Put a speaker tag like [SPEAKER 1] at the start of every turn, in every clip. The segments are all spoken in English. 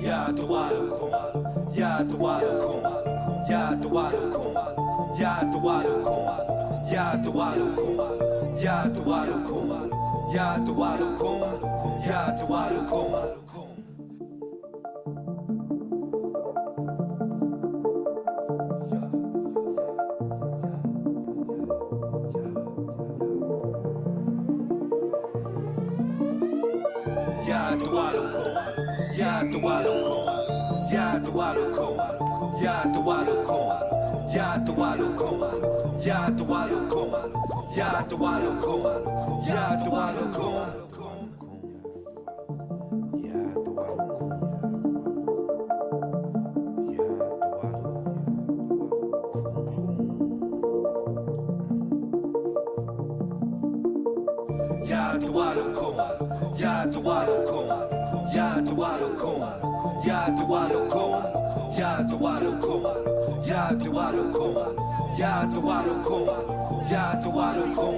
[SPEAKER 1] Ya Dualukum, Ya Dualukum, Ya Dualukum, Ya Dualukum, Ya Dualukum, Ya Dualukum, Ya Dualukum, Ya Dualukum. Ya Dualukum, Ya Dualukum, Ya Dualukum, Ya Dualukum, Ya Dualukum, Ya Dualukum, Ya Dualukum, Ya Dualukum. Ya Dualukum, Ya Dualukum, Ya Dualukum, Ya Dualukum, Ya Dualukum, Ya Dualukum, Ya Dualukum, Ya Dualukum.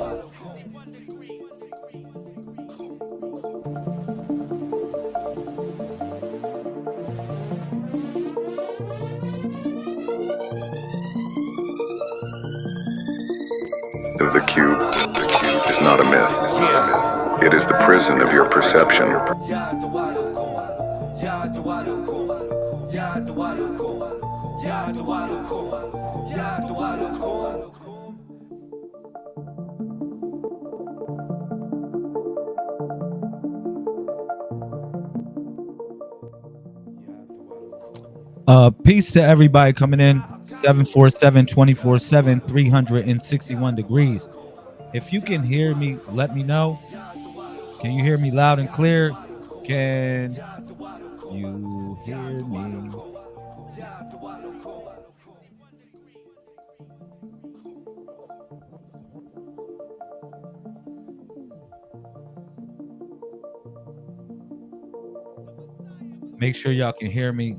[SPEAKER 2] Of the cube is not a myth. It is the prison of your perception.
[SPEAKER 1] Ya Dualukum, Ya Dualukum, Ya Dualukum, Ya Dualukum, Ya Dualukum.
[SPEAKER 3] Peace to everybody coming in. 747-24/7, 361 degrees. If you can hear me, let me know. Can you hear me loud and clear? Can you hear me? Make sure y'all can hear me.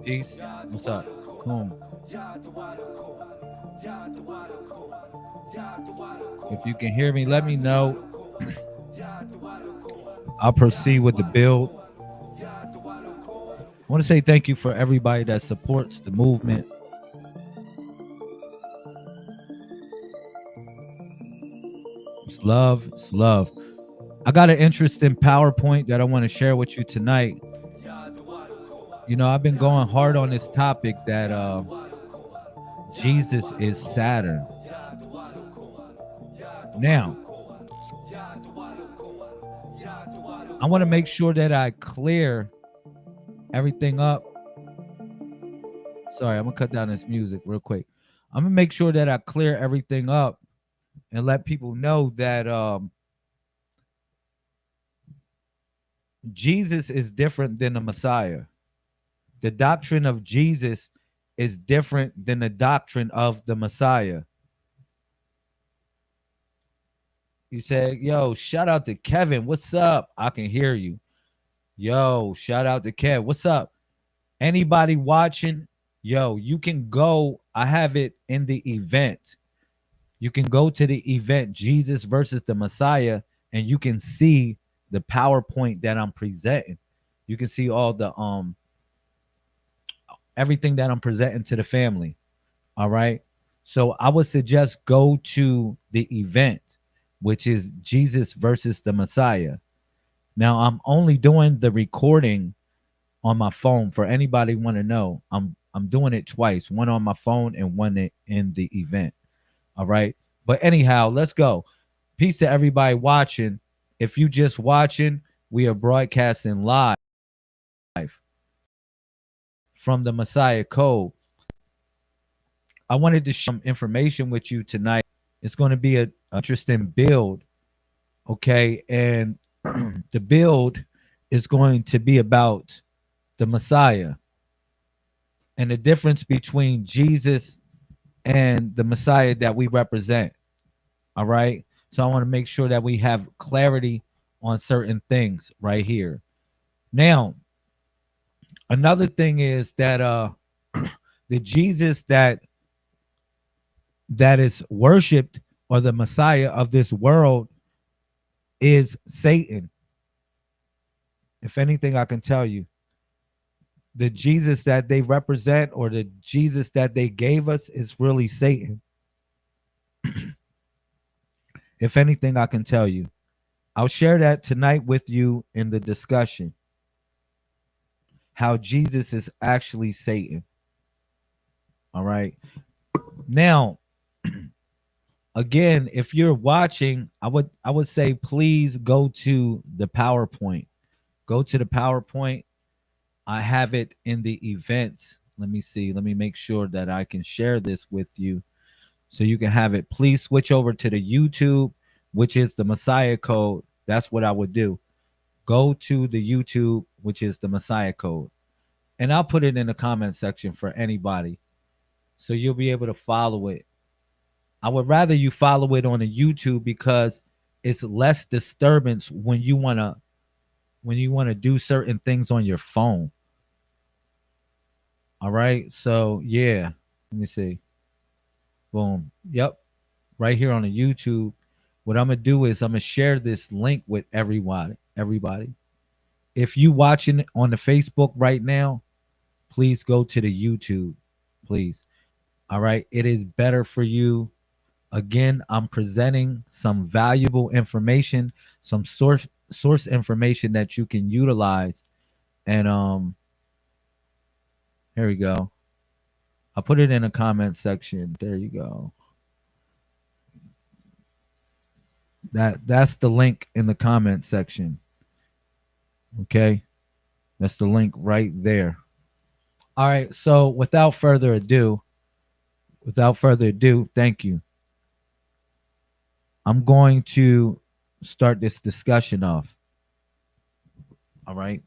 [SPEAKER 3] Peace. What's up? Cool. If you can hear me, let me know. I'll proceed with the build. I want to say thank you for everybody that supports the movement. It's love. It's love. I got an interesting PowerPoint that I want to share with you tonight. You know, I've been going hard on this topic that Jesus is Saturn. Now, I want to make sure that I clear everything up. Sorry, I'm going to cut down this music real quick. I'm going to make sure that I clear everything up and let people know that Jesus is different than the Messiah. The doctrine of Jesus is different than the doctrine of the Messiah. He said, yo, shout out to Kevin. What's up? I can hear you. Yo, shout out to Kev. What's up? Anybody watching? Yo, you can go. I have it in the event. You can go to the event, Jesus versus the Messiah, and you can see the PowerPoint that I'm presenting. You can see all the everything that I'm presenting to the family. All right. So I would suggest go to the event, which is Jesus versus the Messiah. Now I'm only doing the recording on my phone. For anybody want to know, I'm doing it twice, one on my phone and one in the event. All right. But anyhow, let's go. Peace to everybody watching. If you just watching, we are broadcasting live from the Messiah Code. I wanted to share some information with you tonight. It's going to be an interesting build. Okay. And the build is going to be about the Messiah and the difference between Jesus and the Messiah that we represent. All right. So I want to make sure that we have clarity on certain things right here. Now, another thing is that the Jesus that is worshipped, or the Messiah of this world, is Satan. If anything, I can tell you, the Jesus that they represent or the Jesus that they gave us is really Satan. If anything, I can tell you. I'll share that tonight with you in the discussion. How Jesus is actually Satan. All right. Now, again, if you're watching, I would say please go to the PowerPoint. Go to the PowerPoint. I have it in the events. Let me see. Let me make sure that I can share this with you so you can have it. Please switch over to the YouTube, which is the Messiah Code. That's what I would do. Go to the YouTube, which is the Messiah Code. And I'll put it in the comment section for anybody. So you'll be able to follow it. I would rather you follow it on the YouTube because it's less disturbance when you want to do certain things on your phone. All right? So, yeah. Let me see. Boom. Yep. Right here on the YouTube. What I'm going to do is I'm going to share this link with everybody. If you watching on the Facebook right now, please go to the YouTube, please. All right. It is better for you. Again, I'm presenting some valuable information, some source information that you can utilize. And here we go. I'll put it in the comment section. There you go. That's the link in the comment section. Okay. That's the link right there. All right. So without further ado, thank you. I'm going to start this discussion off. All right.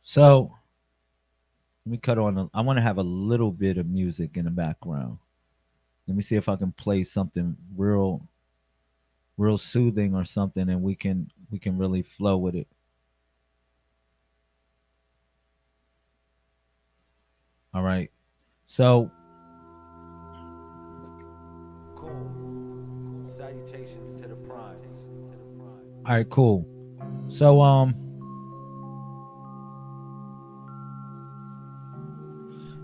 [SPEAKER 3] So let me cut on. I want to have a little bit of music in the background. Let me see if I can play something real soothing or something, and we can really flow with it. All right. So salutations to the prime. All right, cool. So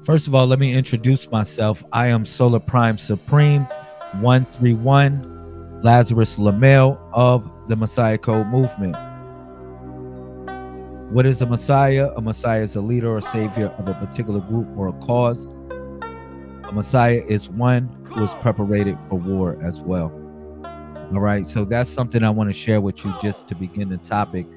[SPEAKER 3] first of all, let me introduce myself. I am Solar Prime Supreme 131 Lazarus Lamel of the Messiah Code movement. What is a Messiah? A Messiah is a leader or savior of a particular group or a cause. A Messiah is one who is preparated for war as well. All right, so that's something I want to share with you just to begin the topic.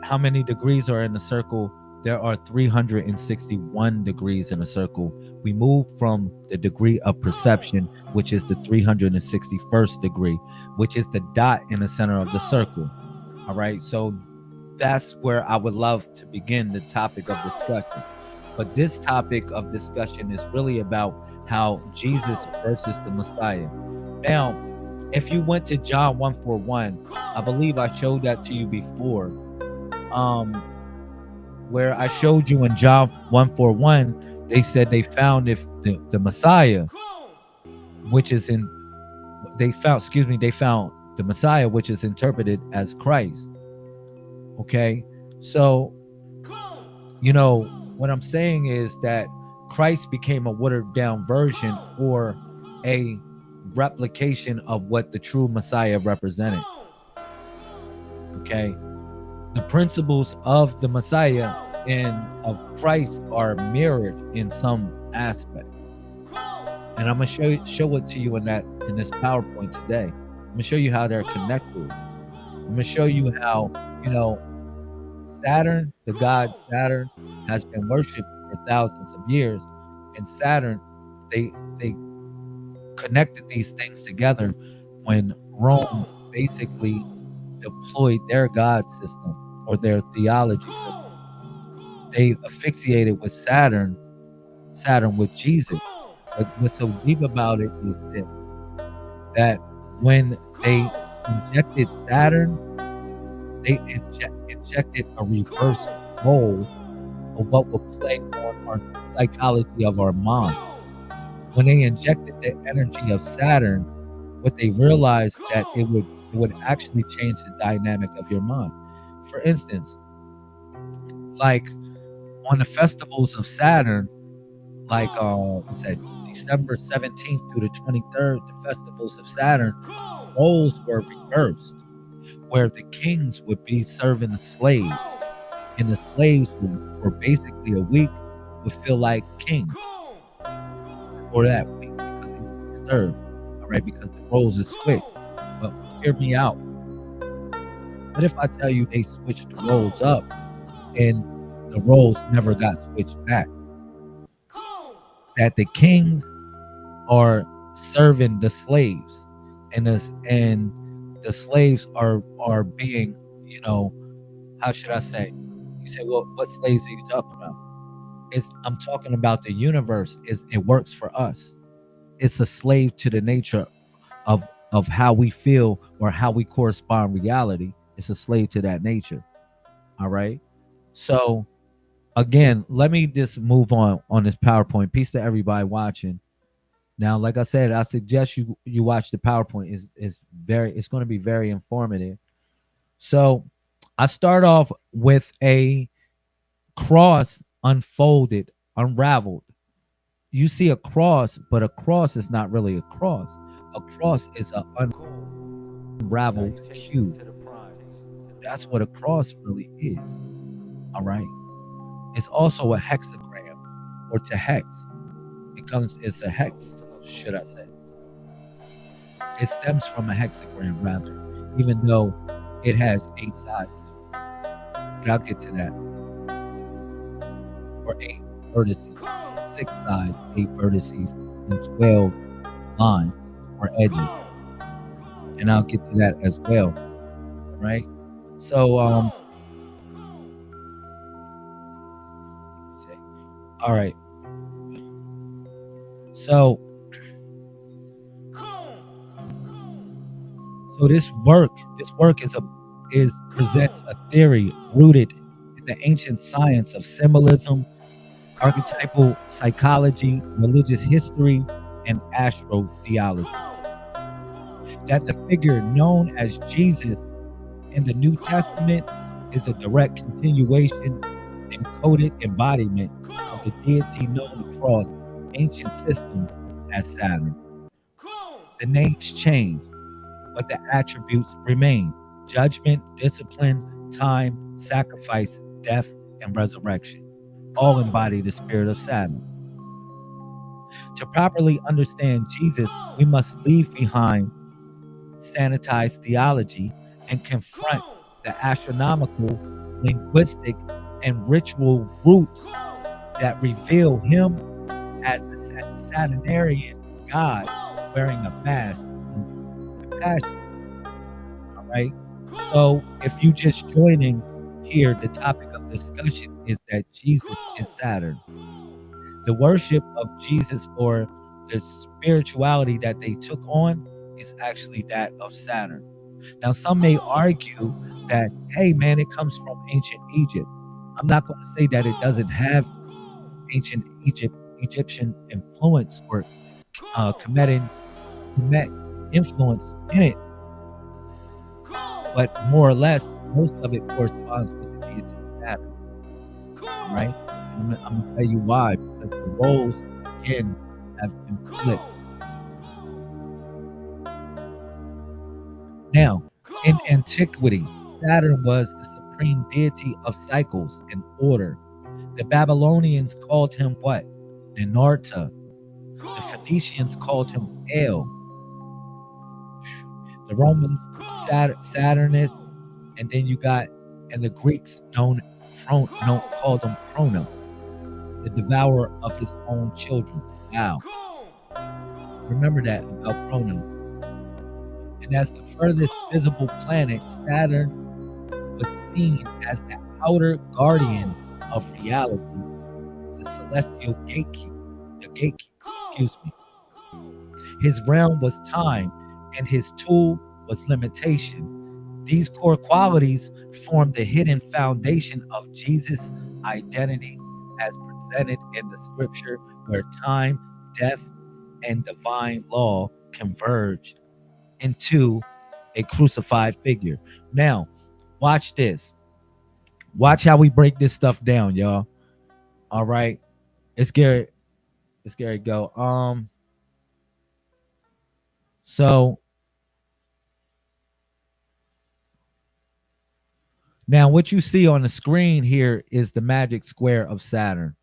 [SPEAKER 3] How many degrees are in the circle? There are 361 degrees in a circle. We move from the degree of perception, which is the 361st degree, which is the dot in the center of the circle. All right, so that's where I would love to begin the topic of discussion. But this topic of discussion is really about how Jesus versus the Messiah. Now, if you went to John 1:41, I believe I showed that to you before. Where I showed you in John 1:41, they said they found if the Messiah, which is in they found the Messiah, which is interpreted as Christ. Okay, so what I'm saying is that Christ became a watered down version or a replication of what the true Messiah represented. Okay, the principles of the Messiah and of Christ are mirrored in some aspect, and I'm gonna show it to you in this PowerPoint today. I'm gonna show you how they're connected. I'm gonna show you how Saturn, the god Saturn, has been worshipped for thousands of years, and Saturn, they connected these things together when Rome basically deployed their god system or their theology system. They asphyxiated with Saturn with Jesus. But what's so deep about it is this, that when they injected Saturn, they injected a reverse role of what would play on our psychology of our mind. When they injected the energy of Saturn, what they realized that it it would actually change the dynamic of your mind. For instance, like on the festivals of Saturn, like what's that, December 17th through the 23rd, the festivals of Saturn, roles were reversed, where the kings would be serving the slaves, and the slaves for basically a week would feel like kings for that week because they would be served, all right, because the roles are switched. But hear me out. What if I tell you they switched the roles up and the roles never got switched back? That the kings are serving the slaves, and the slaves are being, how should I say? You say, well, what slaves are you talking about? I'm talking about the universe. It works for us. It's a slave to the nature of how we feel or how we correspond reality. It's a slave to that nature. All right. So again, let me just move on this PowerPoint. Peace to everybody watching. Now, like I said, I suggest you watch the PowerPoint. It's going to be very informative. So I start off with a cross unfolded, unraveled. You see a cross, but a cross is not really a cross. A cross is an unraveled cube. That's what a cross really is. All right. It's also a hexagram or to hex. It's a hex, should I say. It stems from a hexagram rather, even though it has 8 sides. But I'll get to that. Or 8 vertices, 6 sides, 8 vertices, and 12 lines or edges. And I'll get to that as well. All right. So all right. So this work presents a theory rooted in the ancient science of symbolism, archetypal psychology, religious history, and astrotheology. That the figure known as Jesus in the New Testament is a direct continuation and coded embodiment of the deity known across ancient systems as Saturn. The names change, but the attributes remain: judgment, discipline, time, sacrifice, death, and resurrection. All embody the spirit of Saturn. To properly understand Jesus, we must leave behind sanitized theology and confront the astronomical, linguistic, and ritual roots that reveal him as the Saturnarian god wearing a mask and passion. All right. So if you just joining here, the topic of discussion is that Jesus is Saturn. The worship of Jesus, or the spirituality that they took on, is actually that of Saturn. Now, some may argue that, hey, man, it comes from ancient Egypt. I'm not going to say that it doesn't have ancient Egyptian influence or Kemetic influence in it, but more or less, most of it corresponds with the deity Saturn. Right? I'm going to tell you why, because the roles again have been flipped. Now, in antiquity, Saturn was the supreme deity of cycles and order. The Babylonians called him what? Ninurta. The Phoenicians called him El. The Romans, Saturnus, and then you got, and the Greeks called him Chrono, the devourer of his own children. Wow. Remember that about Chrono. And as the furthest visible planet, Saturn was seen as the outer guardian of reality, the celestial gatekeeper. His realm was time, and his tool was limitation. These core qualities form the hidden foundation of Jesus' identity as presented in the scripture, where time, death, and divine law converge into a crucified figure. Now, watch this. Watch how we break this stuff down, y'all. All right. It's Gary. It's Gary go. So now what you see on the screen here is the magic square of Saturn.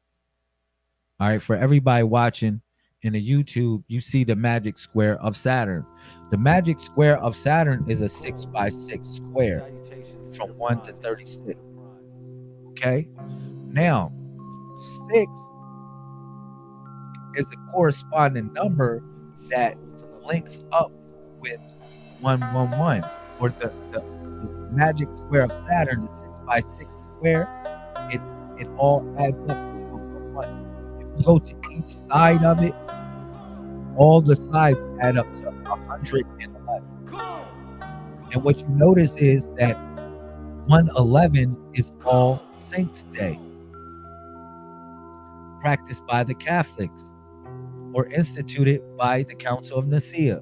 [SPEAKER 3] All right, for everybody watching in the YouTube, you see the magic square of Saturn. The magic square of Saturn is a 6x6 square from 1 to 36. Okay? Now, 6 is a corresponding number that links up with 111, or the magic square of Saturn, the 6x6 square, it all adds up to 111. If you go to each side of it, all the sides add up to 111. And what you notice is that 111 is All Saints Day, practiced by the Catholics or instituted by the Council of Nicaea.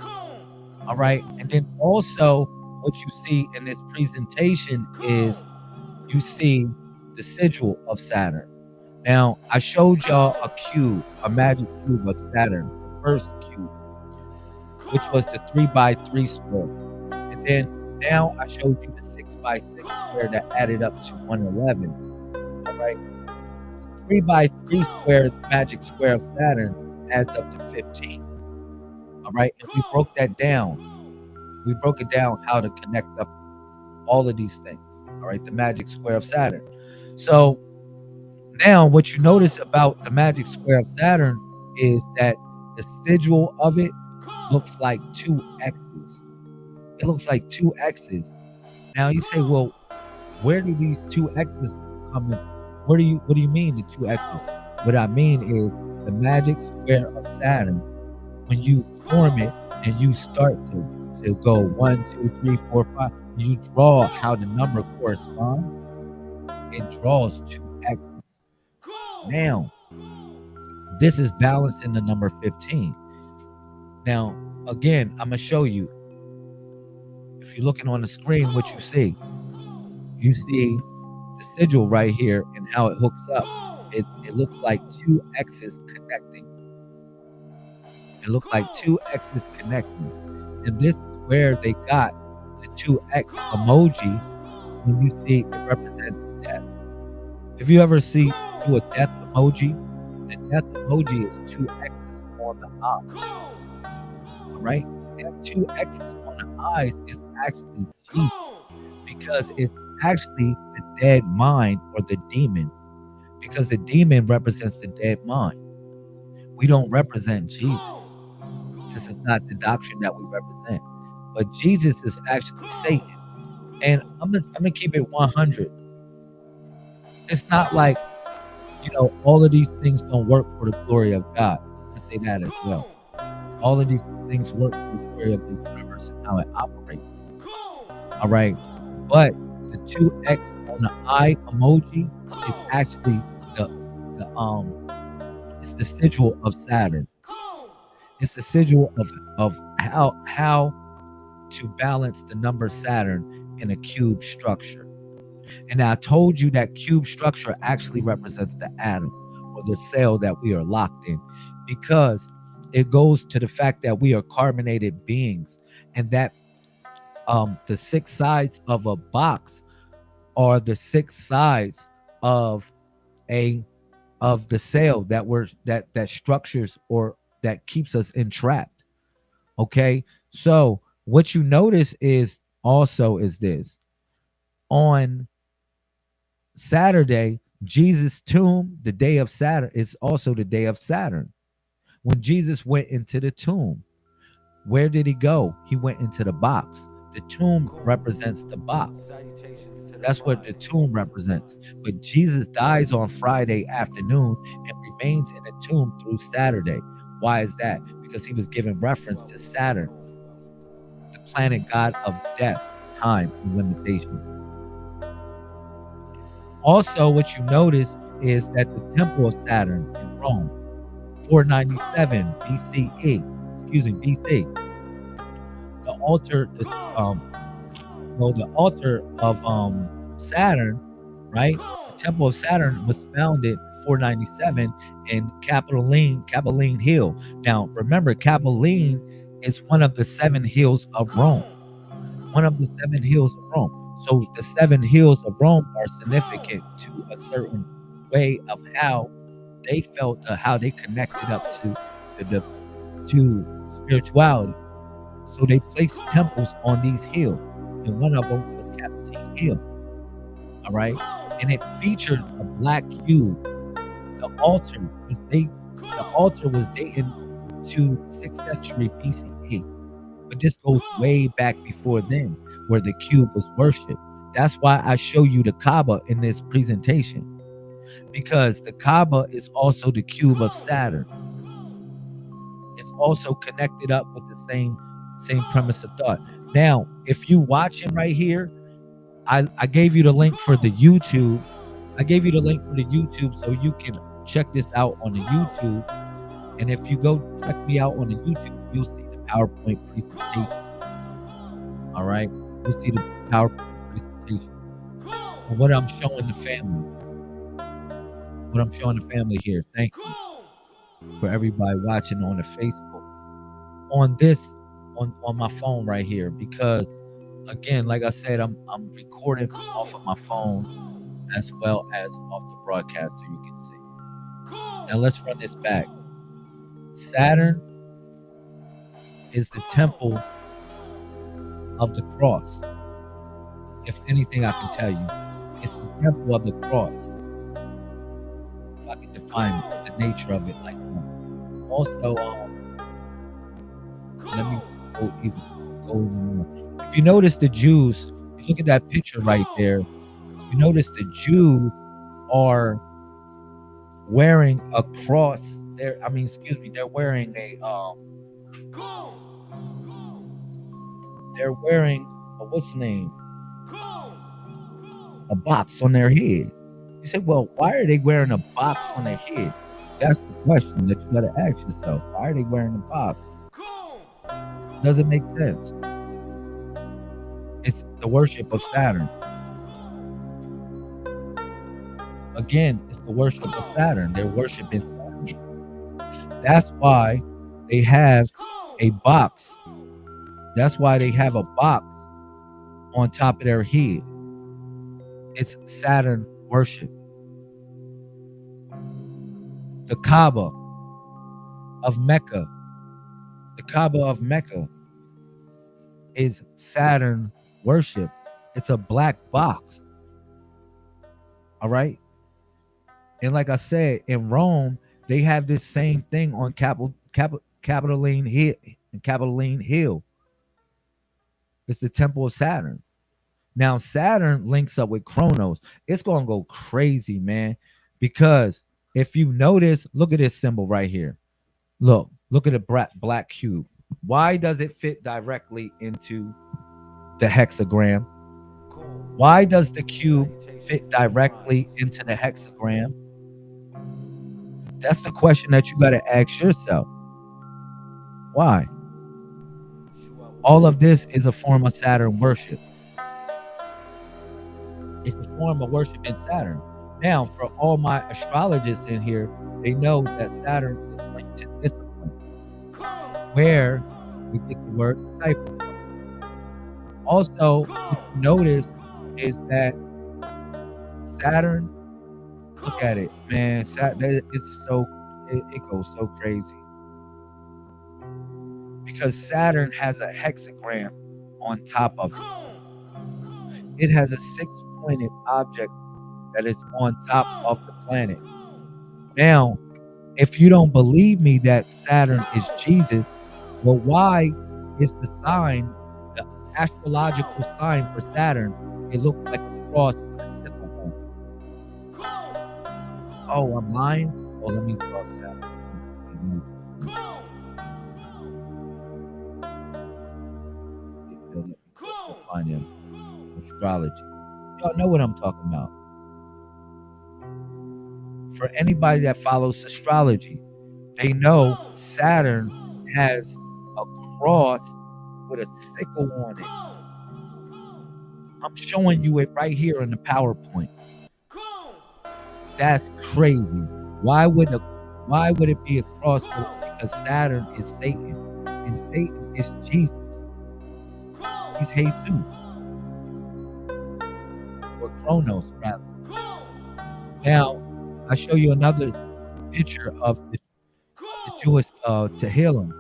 [SPEAKER 3] All right. And then also what you see in this presentation is you see the sigil of Saturn. Now, I showed y'all a cube, a magic cube of Saturn, the first cube, which was the 3x3 square. And then now I showed you the 6x6 square that added up to 111. All right. 3x3 square, magic square of Saturn, adds up to 15. All right. And we broke that down. We broke it down how to connect up all of these things. All right. The magic square of Saturn. So now what you notice about the magic square of Saturn is that the sigil of it looks like two X's. It looks like two X's. Now you say, well, where do these two X's come in? What do you mean the two X's? What I mean is the magic square of Saturn, when you form it and you start to go 1, 2, 3, 4, 5, you draw how the number corresponds. It draws two X's. Now, this is balancing the number 15. Now, again, I'm going to show you. If you're looking on the screen, what you see the sigil right here and how it hooks up. It looks like two X's connecting. It looked like two X's connecting. And this is where they got the 2X emoji. When you see it represents death. If you ever do a death emoji, the death emoji is two X's on the eye. All right? And two X's on the eyes is actually Jesus, because it's actually the dead mind or the demon, because the demon represents the dead mind. We don't represent Jesus. This is not the doctrine that we represent. But Jesus is actually Satan. And I'm gonna keep it 100. It's not like, all of these things don't work for the glory of God. I say that as well. All of these things work for the glory of the universe and how it operates. All right. But the 2X on the eye emoji is actually it's the sigil of Saturn. It's the sigil of how to balance the number Saturn in a cube structure. And I told you that cube structure actually represents the atom or the cell that we are locked in, because it goes to the fact that we are carbonated beings, and that the 6 sides of a box are the 6 sides of the cell that structures or that keeps us entrapped. Okay, so what you notice is this: on Saturday, Jesus' tomb, the day of Saturn, is also the day of Saturn. When Jesus went into the tomb, where did he go? He went into the box. The tomb represents the box. That's what the tomb represents. But Jesus dies on Friday afternoon and remains in the tomb through Saturday. Why is that? Because he was given reference to Saturn, the planet god of death, time, and limitation. Also, what you notice is that the temple of Saturn in Rome, 497 BC, the altar, the altar of Saturn, right? The Temple of Saturn was founded 497 in Capitoline Hill. Now, remember, Capitoline is one of the 7 hills of Rome. One of the 7 hills of Rome. So the 7 hills of Rome are significant to a certain way of how they felt, how they connected up to to spirituality. So they placed temples on these hills, and one of them was Capitoline Hill. All right, and it featured a black cube. The altar was dating to 6th century BCE, but this goes way back before then, where the cube was worshipped. That's why I show you the Kaaba in this presentation, because the Kaaba is also the cube of Saturn. It's also connected up with the same premise of thought. Now, if you watching right here, I gave you the link for the YouTube. I gave you the link for the YouTube so you can check this out on the YouTube. And if you go check me out on the YouTube, you'll see the PowerPoint presentation. All right, you'll see the PowerPoint presentation. And what I'm showing the family. What I'm showing the family here. Thank you for everybody watching on the Facebook. On this, on my phone right here, because again, like I said, I'm recording off of my phone as well as off the broadcast, so you can see. Now let's run this back. Saturn is the temple of the cross. If anything I can tell you, it's the temple of the cross. If I can define the nature of it like that. Also, let me go. If you notice the Jews, you look at that picture right there, you notice the Jews are wearing a cross. They're wearing what's the name? A box on their head. You say, well, why are they wearing a box on their head? That's the question that you got to ask yourself. Why are they wearing a box? Doesn't make sense. It's the worship of Saturn. Again, it's the worship of Saturn. They're worshiping Saturn. That's why they have a box. That's why they have a box on top of their head. It's Saturn worship. The Kaaba of Mecca. The Kaaba of Mecca is Saturn worship. It's a black box. All right. And like I said, in Rome, they have this same thing on Capitoline Hill. It's the temple of Saturn. Now, Saturn links up with Kronos. It's going to go crazy, man, because if you notice, look at this symbol right here. Look at the black cube. Why does it fit directly into the hexagram? Why does the cube fit directly into the hexagram? That's the question that you got to ask yourself. Why? All of this is a form of Saturn worship. It's a form of worship in Saturn. Now, for all my astrologists in here, they know that Saturn is linked to discipline, where we get the word disciple from. Also, what you notice is that Saturn, look at it, man. It goes so crazy. Because Saturn has a hexagram on top of it. It has a 6-pointed object that is on top of the planet. Now, if you don't believe me that Saturn is Jesus, well, why is the astrological sign for Saturn, it looks like a cross with a sickle bone? Oh, I'm lying? Oh, let me cross that. Find him. Astrology. Y'all know what I'm talking about. For anybody that follows astrology, they know Saturn has a cross with a sickle on it. I'm showing you it right here in the PowerPoint. That's crazy. Why would it be a crossroad? Because Saturn is Satan, and Satan is Jesus. He's Jesus, or Kronos, rather. Now, I show you another picture of the Jewish Tehillim.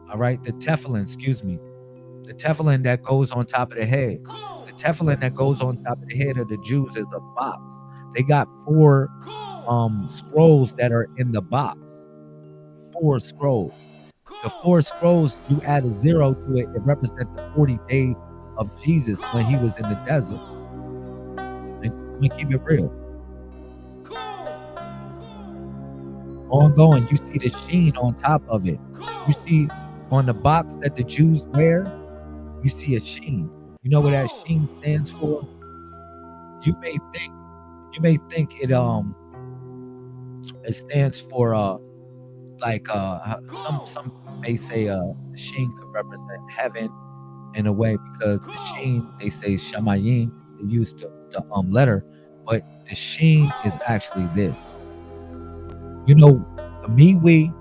[SPEAKER 3] All right, the Tefillin, excuse me. The Tefillin that goes on top of the head. The Tefillin that goes on top of the head of the Jews is a box. They got 4 scrolls that are in the box. 4 scrolls. The 4 scrolls, you add a 0 to it, it represents the 40 days of Jesus when he was in the desert. And we keep it real. Ongoing, you see the sheen on top of it. You see on the box that the Jews wear, you see a sheen. You know what that sheen stands for? You may think it stands for some may say sheen could represent heaven in a way, because the sheen, they say shamayim, they use the letter, but the sheen is actually this. You know, the miwi,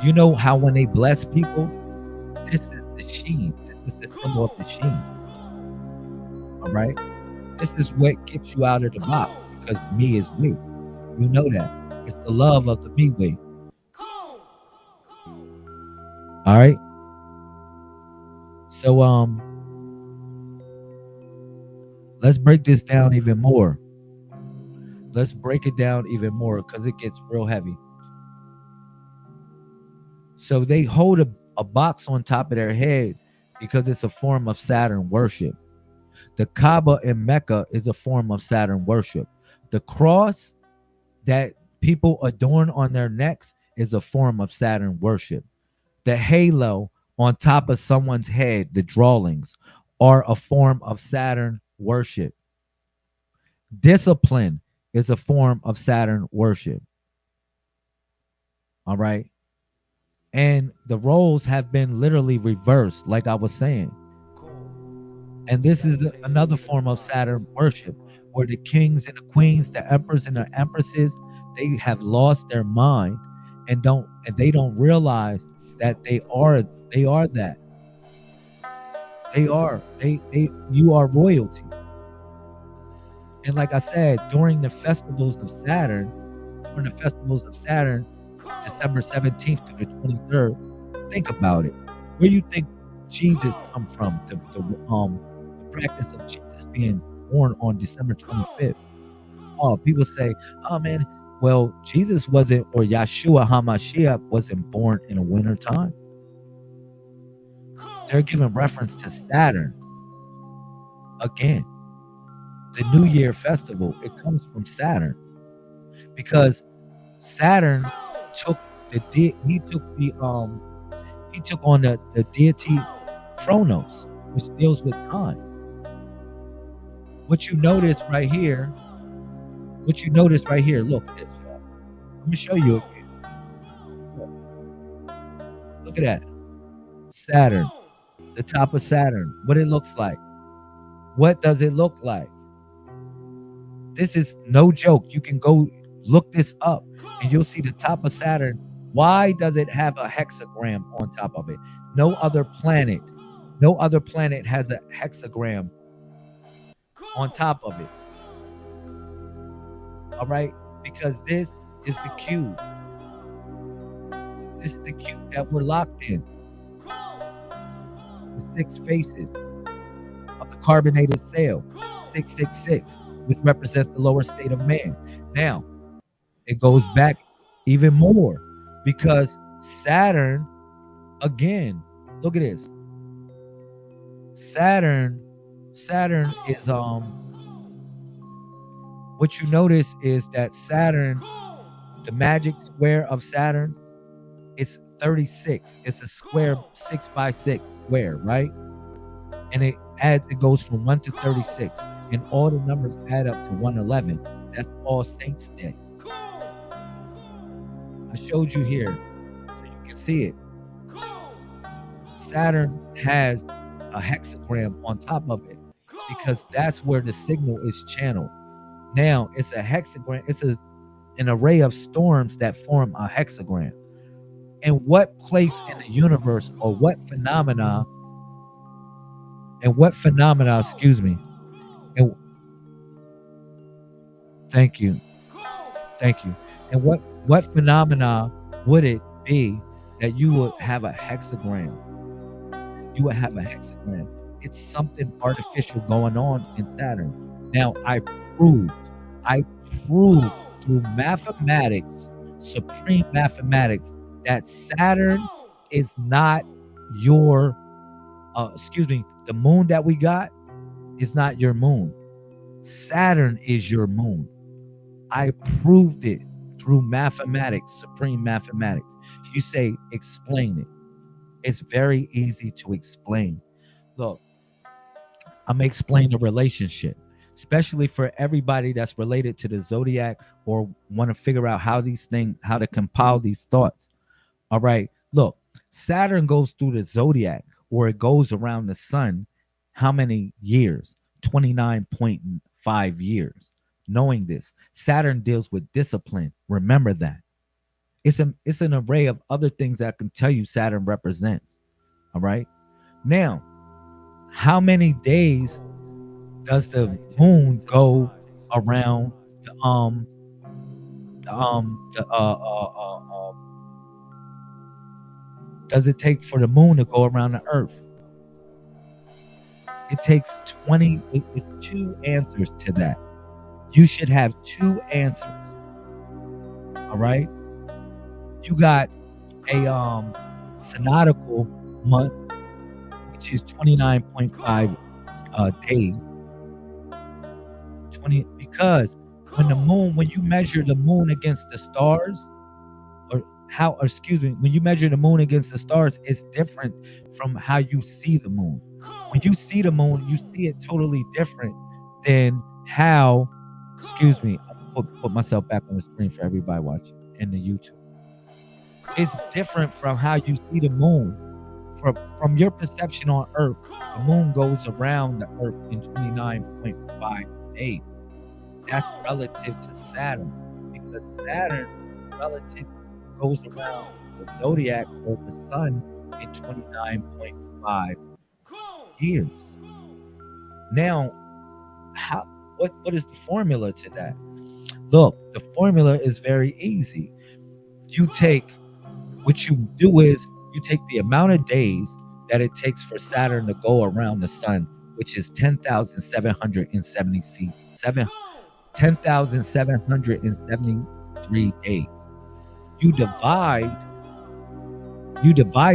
[SPEAKER 3] you know how when they bless people, this is the sheen. This is the symbol of the sheen. All right? This is what gets you out of the box, because me is we. You know that. It's the love of the miwi. All right? So, let's break this down even more. Let's break it down even more, because it gets real heavy. So they hold a box on top of their head because it's a form of Saturn worship. The Kaaba in Mecca is a form of Saturn worship. The cross that people adorn on their necks is a form of Saturn worship. The halo on top of someone's head, the drawings, are a form of Saturn worship. Discipline is a form of Saturn worship. All right. And the roles have been literally reversed, like I was saying. And this is another form of Saturn worship, where the kings and the queens, the emperors and the empresses, they have lost their mind and they don't realize that they are that. You are royalty. And like I said, during the festivals of Saturn, December 17th to the 23rd, think about it. Where you think Jesus come from? The practice of Jesus being born on December 25th. Oh, people say, oh man, well, Jesus wasn't, or Yeshua HaMashiach wasn't born in a winter time. They're giving reference to Saturn. Again, the New Year festival, it comes from Saturn, because Saturn took on the deity Kronos, which deals with time. What you notice right here, look at this, y'all. Let me show you again. Look at that. Saturn, the top of Saturn, what it looks like. What does it look like? This is no joke. You can go look this up and you'll see the top of Saturn. Why does it have a hexagram on top of it? No other planet has a hexagram on top of it. All right? Because this is the cube. This is the cube that we're locked in. The 6 faces of the carbonated cell, 666, which represents the lower state of man. Now, it goes back even more, because Saturn, again, look at this. Saturn is what you notice is that Saturn, the magic square of Saturn, is 36. It's a square, 6 by 6 square, right? And it goes from 1 to 36, and all the numbers add up to 111. That's All Saints Day. I showed you here, so you can see it. Saturn has a hexagram on top of it because that's where the signal is channeled. Now it's a hexagram. It's an array of storms that form a hexagram. And what place in the universe, or what phenomena, excuse me, and thank you. And what phenomena would it be that you would have a hexagram? You would have a hexagram. It's something artificial going on in Saturn. Now I proved through mathematics, supreme mathematics, that Saturn is not your the moon that we got is not your moon. Saturn is your moon. I proved it through mathematics, supreme mathematics. You say, explain it. It's very easy to explain. Look, I'm going to explain the relationship, especially for everybody that's related to the zodiac or want to figure out how to compile these thoughts. All right. Look, Saturn goes through the zodiac, or it goes around the sun. How many years? 29.5 years. Knowing this, Saturn deals with discipline. Remember that. It's an array of other things that I can tell you Saturn represents. All right. Now, how many days does the moon go around does it take for the moon to go around the earth? It takes 20. It's two answers to that. You should have two answers. All right. You got a synodical month, which is 29.5 days. 20, because when you measure the moon against the stars, when you measure the moon against the stars, it's different from how you see the moon. When you see the moon, you see it totally different than how, I'll put myself back on the screen for everybody watching in the YouTube. It's different from how you see the moon. From your perception on Earth, the moon goes around the Earth in 29.5 days. That's relative to Saturn, because Saturn relative goes around the zodiac or the sun in 29.5 years. Now, what is the formula to that? Look, the formula is very easy. What you do is you take the amount of days that it takes for Saturn to go around the sun, which is 10,773 days. You divide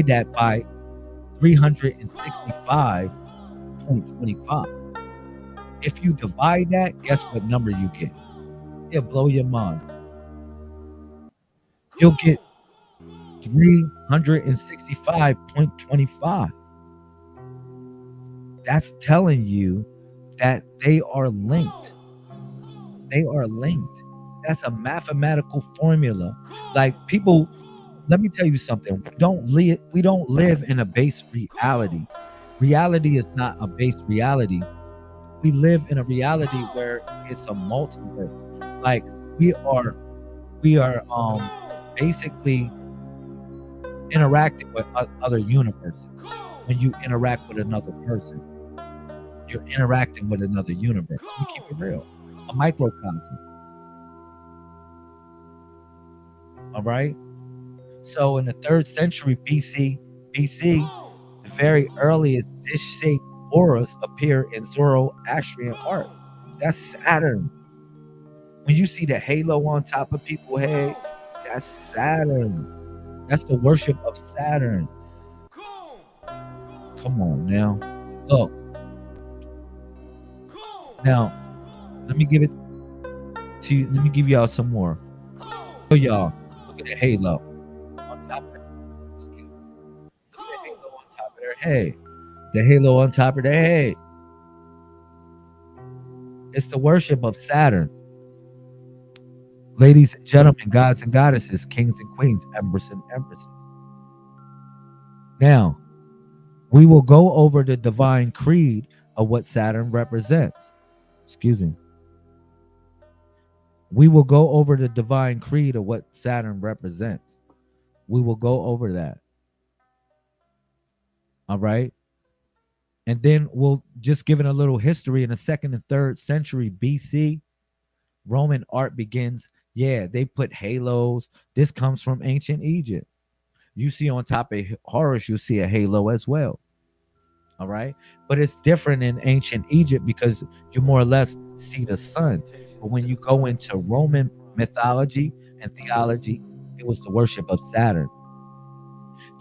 [SPEAKER 3] that by 365.25. If you divide that, guess what number you get? It'll blow your mind. You'll get 365.25. That's telling you that they are linked. That's a mathematical formula. Like, people, let me tell you something. We don't live in a base reality. Reality is not a base reality. We live in a reality where it's a multiverse. Like, we are basically interacting with other universes. When you interact with another person, you're interacting with another universe. We keep it real. A microcosm. All right. So in the 3rd century BC, the very earliest dish-shaped auras appear in Zoroastrian art. That's Saturn. When you see the halo on top of people's head, that's Saturn. That's the worship of Saturn. Come on now. Look. Now, let me give it to you. Let me give y'all some more. So y'all, look at the halo on top of their halo on top of their head. The halo on top of their head. It's the worship of Saturn. Ladies and gentlemen, gods and goddesses, kings and queens, emperors and empresses. Now, we will go over the divine creed of what Saturn represents. Excuse me. We will go over the divine creed of what Saturn represents. We will go over that. All right. And then we'll just give it a little history. In the 2nd and 3rd century BC, Roman art begins. Yeah, they put halos. This comes from ancient Egypt. You see on top of Horus, you'll see a halo as well. All right. But it's different in ancient Egypt because you more or less see the sun. But when you go into Roman mythology and theology, it was the worship of Saturn.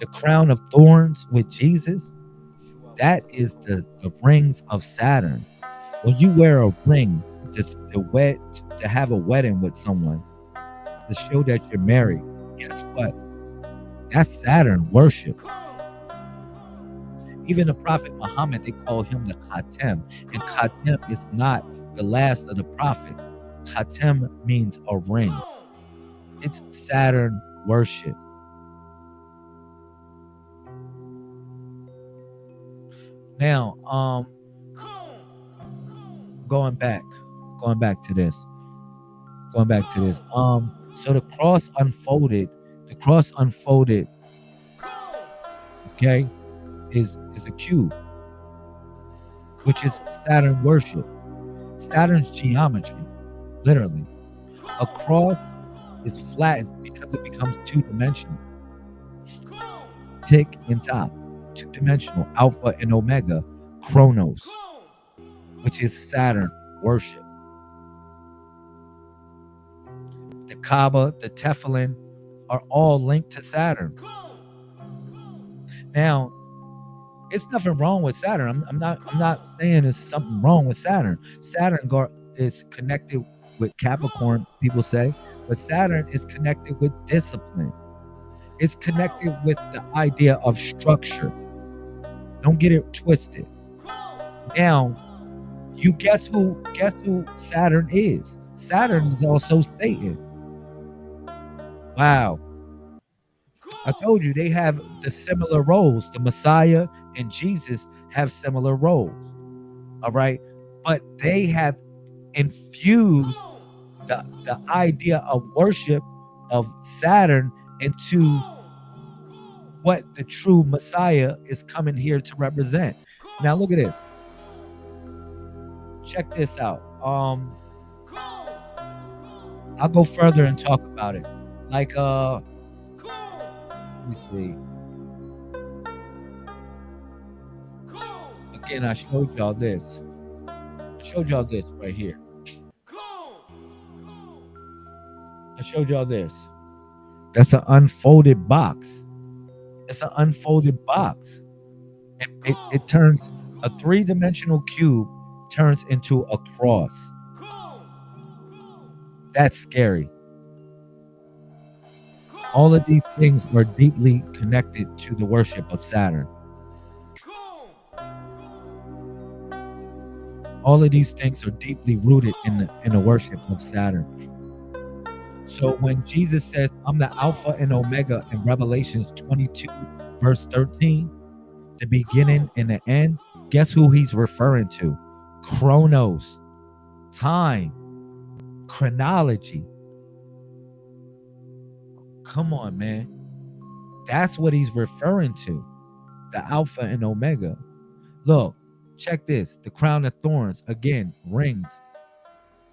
[SPEAKER 3] The crown of thorns with Jesus, that is the rings of Saturn. When you wear a ring, just to have a wedding with someone, to show that you're married, guess what? That's Saturn worship. Even the Prophet Muhammad, they call him the Khatem. And Khatem is not the last of the prophets. Khatem means a ring. It's Saturn worship. Now, going back to this. So the cross unfolded, okay, is a cube, which is Saturn worship. Saturn's geometry, literally. A cross is flattened because it becomes two-dimensional. Tick and top, two-dimensional, alpha and omega, Chronos, which is Saturn worship. The Kaaba, the Tefillin are all linked to Saturn. Now, it's nothing wrong with Saturn. I'm not saying there's something wrong with Saturn. Saturn is connected with Capricorn, people say, but Saturn is connected with discipline. It's connected with the idea of structure. Don't get it twisted. Now, you guess who Saturn is? Saturn is also Satan. Wow. I told you they have the similar roles. The Messiah and Jesus have similar roles. All right. But they have infused the idea of worship of Saturn into what the true Messiah is coming here to represent. Now look at this. Check this out. I'll go further and talk about it. Like let me see. Again, I showed y'all this. Right here. I showed y'all this. That's an unfolded box. It turns a three-dimensional cube turns into a cross. That's scary. All of these things are deeply connected to the worship of Saturn. All of these things are deeply rooted in the worship of Saturn. So when Jesus says, I'm the Alpha and Omega in Revelations 22, verse 13, the beginning and the end, guess who he's referring to? Chronos, time, chronology. Come on, man. That's what he's referring to. The Alpha and Omega. Look, check this. The crown of thorns, again, rings.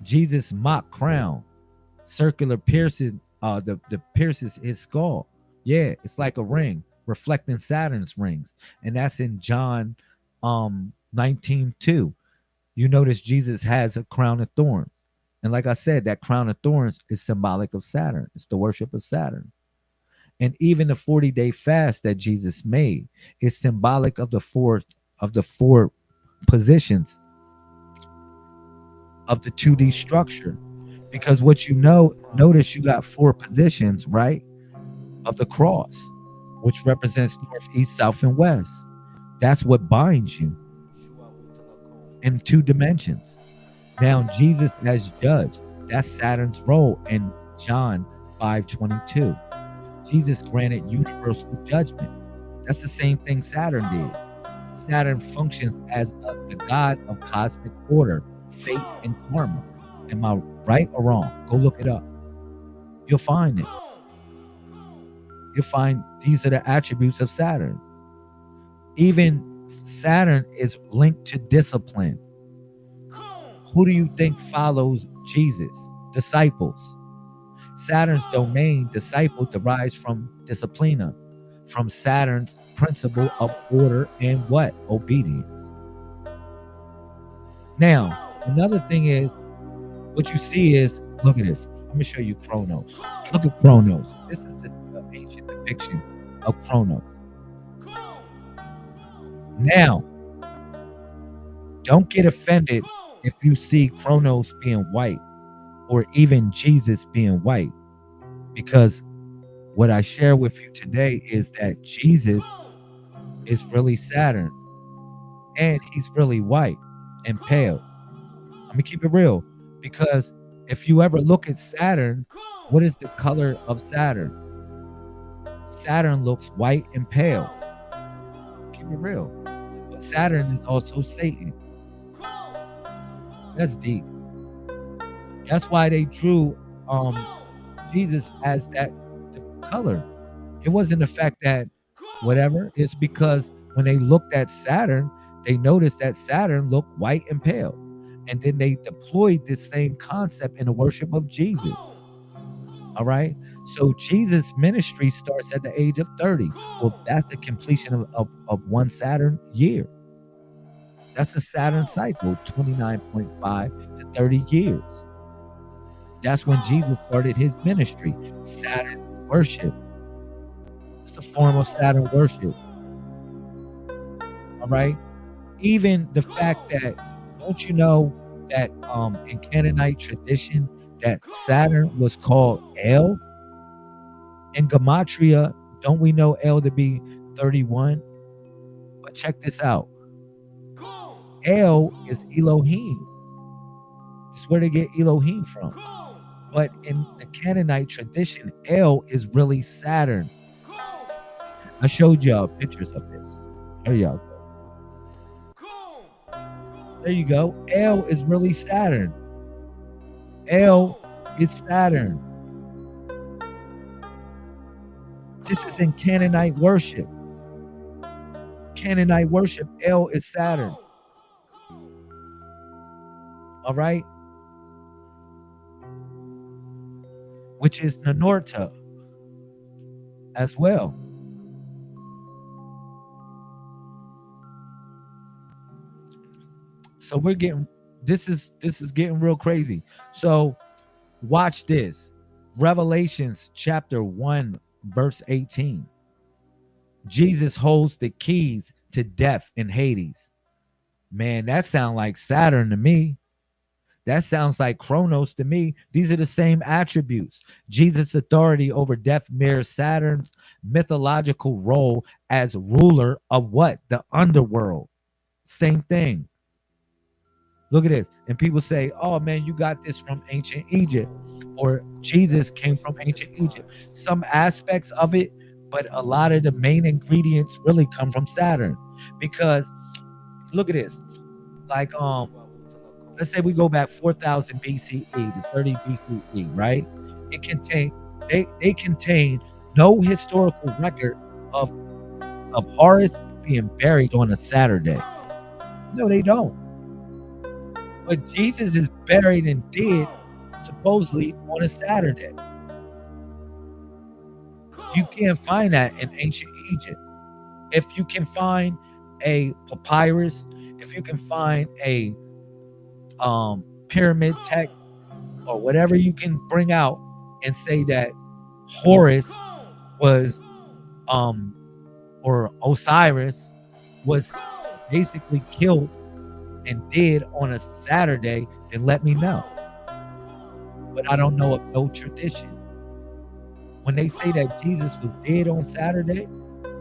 [SPEAKER 3] Jesus' mock crown, circular pierces, the pierces his skull. Yeah, it's like a ring, reflecting Saturn's rings. And that's in John 19:2. You notice Jesus has a crown of thorns. And like I said, that crown of thorns is symbolic of Saturn. It's the worship of Saturn. And even the 40-day fast that Jesus made is symbolic of the four positions of the 2D structure. Because what you notice you got 4 positions, right? Of the cross, which represents north, east, south, and west. That's what binds you in 2 dimensions. Now, Jesus as judge, that's Saturn's role in John 5:22. Jesus granted universal judgment. That's the same thing Saturn did. Saturn functions as the god of cosmic order, fate, and karma. Am I right or wrong? Go look it up. You'll find it. You'll find these are the attributes of Saturn. Even Saturn is linked to discipline. Who do you think follows Jesus? Disciples. Saturn's domain, disciple, derives from disciplina, from Saturn's principle of order and what? Obedience. Now, another thing is, what you see is, look at this. Let me show you Chronos. Look at Chronos. This is the ancient depiction of Chronos. Now, don't get offended if you see Chronos being white or even Jesus being white, because what I share with you today is that Jesus is really Saturn and he's really white and pale. Let me keep it real, because if you ever look at Saturn, what is the color of Saturn? Saturn looks white and pale. Keep it real. But Saturn is also Satan. That's deep. That's why they drew Jesus as that the color. It wasn't the fact that whatever. It's because when they looked at Saturn, they noticed that Saturn looked white and pale. And then they deployed this same concept in the worship of Jesus. All right. So Jesus' ministry starts at the age of 30. Well, that's the completion of one Saturn year. That's a Saturn cycle, 29.5 to 30 years. That's when Jesus started his ministry, Saturn worship. It's a form of Saturn worship. All right. Even the fact that, don't you know that in Canaanite tradition that Saturn was called El? In Gematria, don't we know El to be 31? But check this out. El is Elohim. It's where they get Elohim from. But in the Canaanite tradition, El is really Saturn. I showed y'all pictures of this. There y'all go. There you go. El is really Saturn. El is Saturn. This is in Canaanite worship. Canaanite worship, El is Saturn. All right? Which is Nanorta as well. So we're getting, this is getting real crazy. So watch this. Revelations chapter 1 verse 18. Jesus holds the keys to death and Hades. Man, that sounds like Saturn to me. That sounds like Chronos to me. These are the same attributes. Jesus' authority over death mirrors Saturn's mythological role as ruler of what? The underworld. Same thing. Look at this. And people say, oh man, you got this from ancient Egypt, or Jesus came from ancient Egypt. Some aspects of it, but a lot of the main ingredients really come from Saturn. Because look at this. Like let's say we go back 4000 BCE to 30 BCE, right? It contain they contain no historical record of Horus being buried on a Saturday. No, they don't. But Jesus is buried and dead supposedly on a Saturday. You can't find that in ancient Egypt. If you can find a papyrus, if you can find a pyramid text or whatever you can bring out and say that Horus was or Osiris was basically killed and dead on a Saturday, then let me know. But I don't know of no tradition. When they say that Jesus was dead on Saturday,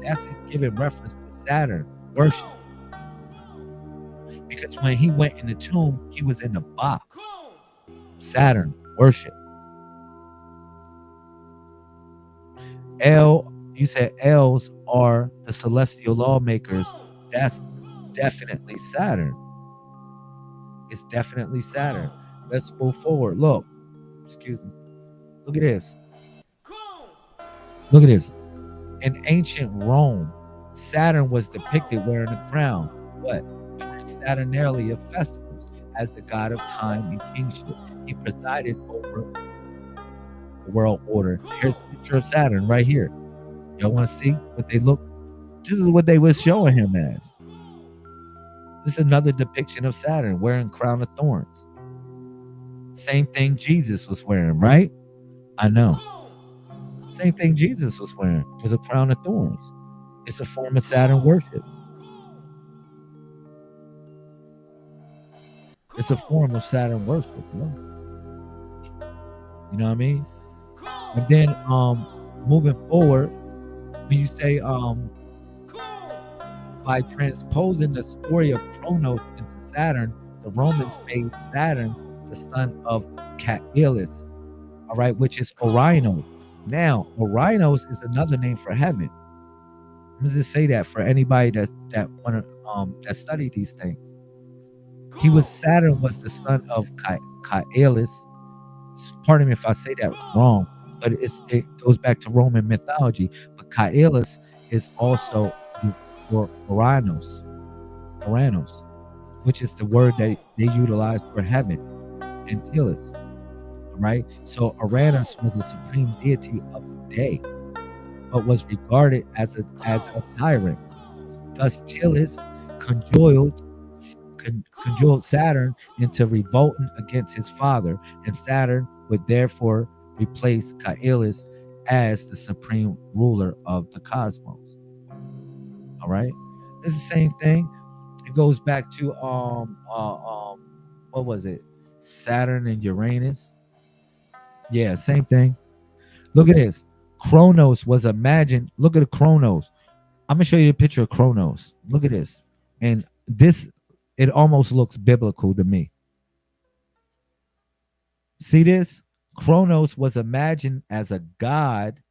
[SPEAKER 3] that's giving reference to Saturn worship. Because when he went in the tomb, he was in the box. Saturn worship. El, you said L's are the celestial lawmakers, that's definitely Saturn. It's definitely Saturn. Let's move forward. Look, excuse me. Look at this. Look at this. In ancient Rome, Saturn was depicted wearing a crown. What? During Saturnalia festivals, as the god of time and kingship, he presided over the world order. Here's a picture of Saturn right here. Y'all want to see what they look? This is what they were showing him as. This is another depiction of Saturn wearing crown of thorns. Same thing Jesus was wearing, right? I know. Same thing Jesus was wearing was a crown of thorns. It's a form of Saturn worship. It's a form of Saturn worship. You know what I mean? And then moving forward, when you say by transposing the story of Kronos into Saturn, the Romans made Saturn the son of Caelus, all right, which is Orinos. Now, Orinos is another name for heaven. Let me just say that for anybody that want to that study these things. Saturn was the son of Caelus. Pardon me if I say that wrong, but it goes back to Roman mythology. But Caelus is also Uranus, which is the word that they utilize for heaven, and Telis. Right? So Uranus was a supreme deity of the day, but was regarded as a tyrant. Thus, Telis conjoined Saturn into revolting against his father, and Saturn would therefore replace Caelus as the supreme ruler of the cosmos. All right, it's the same thing. It goes back to what was it? Saturn and Uranus. Yeah, same thing. Look at this. Kronos was imagined. Look at the Kronos. I'm gonna show you a picture of Kronos. Look at this, and this. It almost looks biblical to me. See this? Kronos was imagined as a god,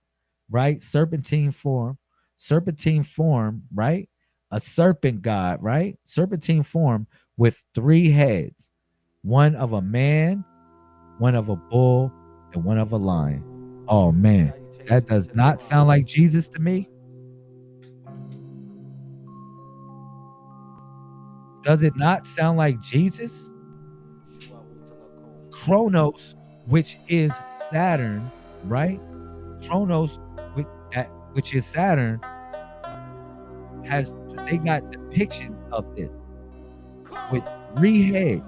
[SPEAKER 3] right? Serpentine form, right? A serpent god, right? Serpentine form with 3 heads, one of a man, one of a bull, and one of a lion. Oh man, that does not sound like Jesus to me. Does it not sound like Jesus? Kronos, which is Saturn, right? Kronos, which is Saturn, they got depictions of this with 3 heads.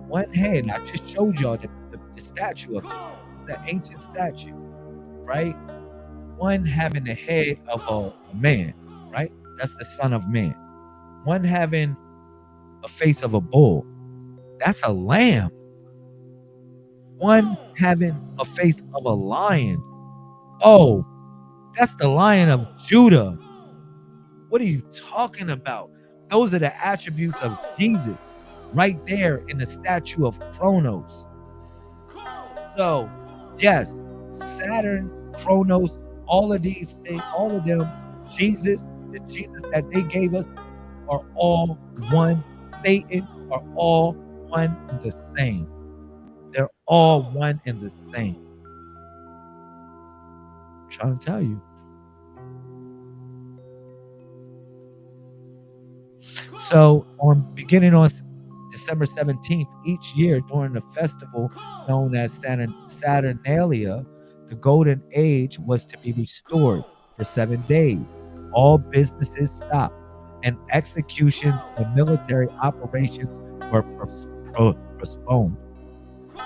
[SPEAKER 3] One head, I just showed y'all the statue of this. It's the ancient statue, right? One having the head of a man, right? That's the Son of Man. One having a face of a bull. That's a lamb. One having a face of a lion. Oh, that's the Lion of Judah. What are you talking about? Those are the attributes of Jesus right there in the statue of Kronos. So, yes, Saturn, Kronos, all of these things, all of them, Jesus, the Jesus that they gave us are all one. Satan are all one and the same. They're all one and the same. I'm trying to tell you. So, beginning on December 17th, each year during the festival known as Saturnalia, the golden age was to be restored for 7 days. All businesses stopped, and executions and military operations were postponed.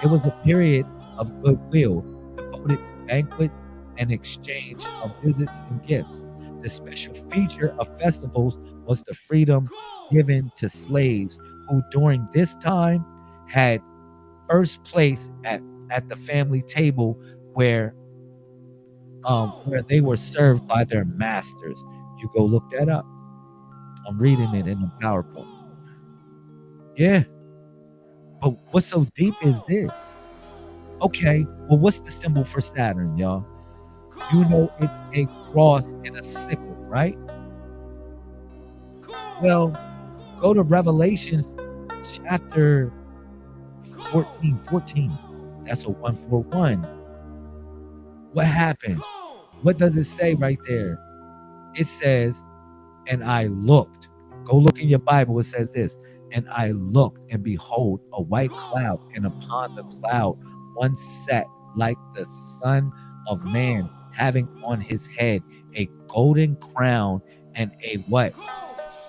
[SPEAKER 3] It was a period of goodwill devoted to banquets and exchange of visits and gifts. The special feature of festivals was the freedom given to slaves who during this time had first place at the family table where they were served by their masters. You go look that up. I'm reading it in the PowerPoint. Yeah. But what's so deep is this. Okay, well, what's the symbol for Saturn, y'all? You know it's a cross and a sickle. right? Well, go to Revelations chapter 14. That's a 141. What happened? What does it say right there? It says, and I looked. Go look in your Bible. It says this. And I looked, and behold, a white cloud, and upon the cloud one sat like the Son of Man, having on his head a golden crown and a what?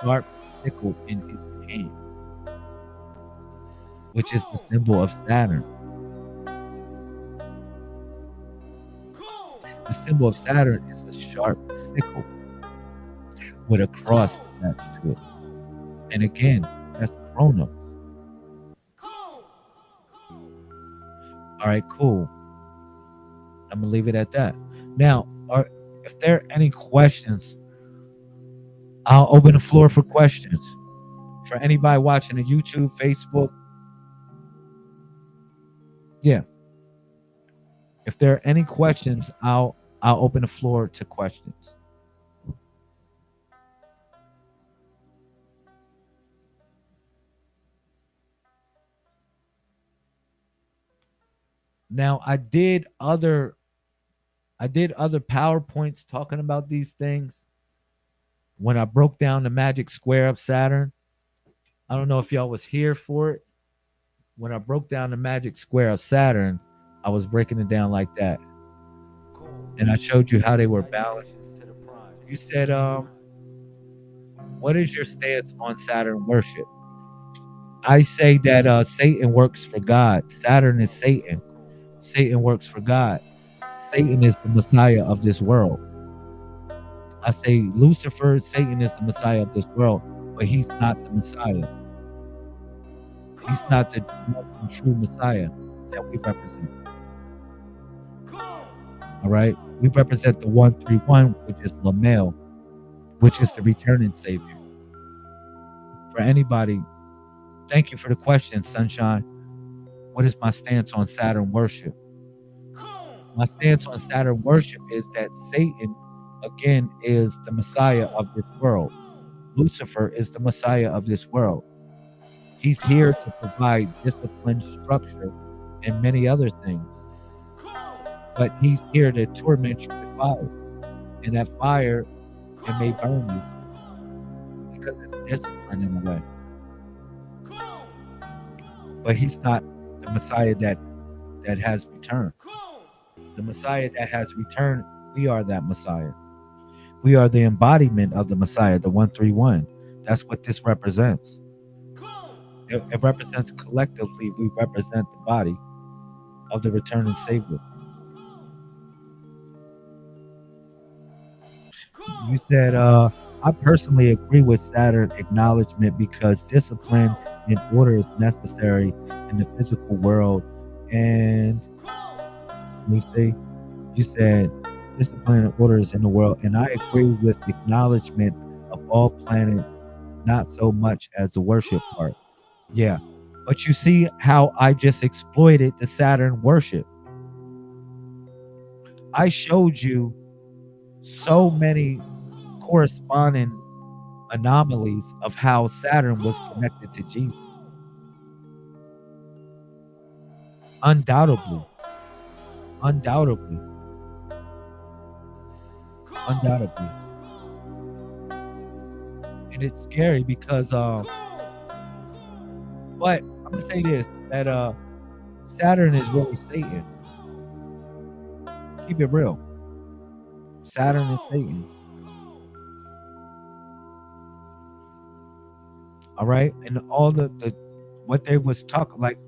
[SPEAKER 3] Sharp sickle in his hand, which is the symbol of Saturn. The symbol of Saturn is a sharp sickle with a cross attached to it. And again, that's Chronos. All right, cool. I'm gonna leave it at that. Now, if there are any questions, I'll open the floor for questions. For anybody watching the YouTube, Facebook, yeah. If there are any questions, I'll open the floor to questions. Now, I did other PowerPoints talking about these things when I broke down the magic square of Saturn. I don't know if y'all was here for it. When I broke down the magic square of Saturn, I was breaking it down like that. And I showed you how they were balanced. You said, what is your stance on Saturn worship? I say that Satan works for God. Saturn is Satan. Satan works for God. Satan is the Messiah of this world. I say Lucifer, Satan is the Messiah of this world, but he's not the Messiah. He's not the true Messiah that we represent. All right? We represent the 131, which is Lamel, which is the returning Savior. For anybody, thank you for the question, Sunshine. What is my stance on Saturn worship? My stance on Saturn worship is that Satan, again, is the Messiah of this world. Lucifer is the Messiah of this world. He's here to provide discipline, structure, and many other things. But he's here to torment you with fire. And that fire, it may burn you because it's discipline in a way. But he's not the Messiah that has returned. The Messiah that has returned, we are that Messiah. We are the embodiment of the Messiah, the 131. That's what this represents. It represents collectively, we represent the body of the returning Savior. You said, I personally agree with Saturn acknowledgement because discipline and order is necessary in the physical world. And let me see, you said discipline and order is in the world. And I agree with the acknowledgement of all planets, not so much as the worship part. Yeah. But you see how I just exploited the Saturn worship. I showed you so many corresponding anomalies of how Saturn was connected to Jesus. Undoubtedly. And it's scary because but I'm gonna say this, that Saturn is really Satan. Keep it real. Saturn is Satan. All right, and all the what they was talking, like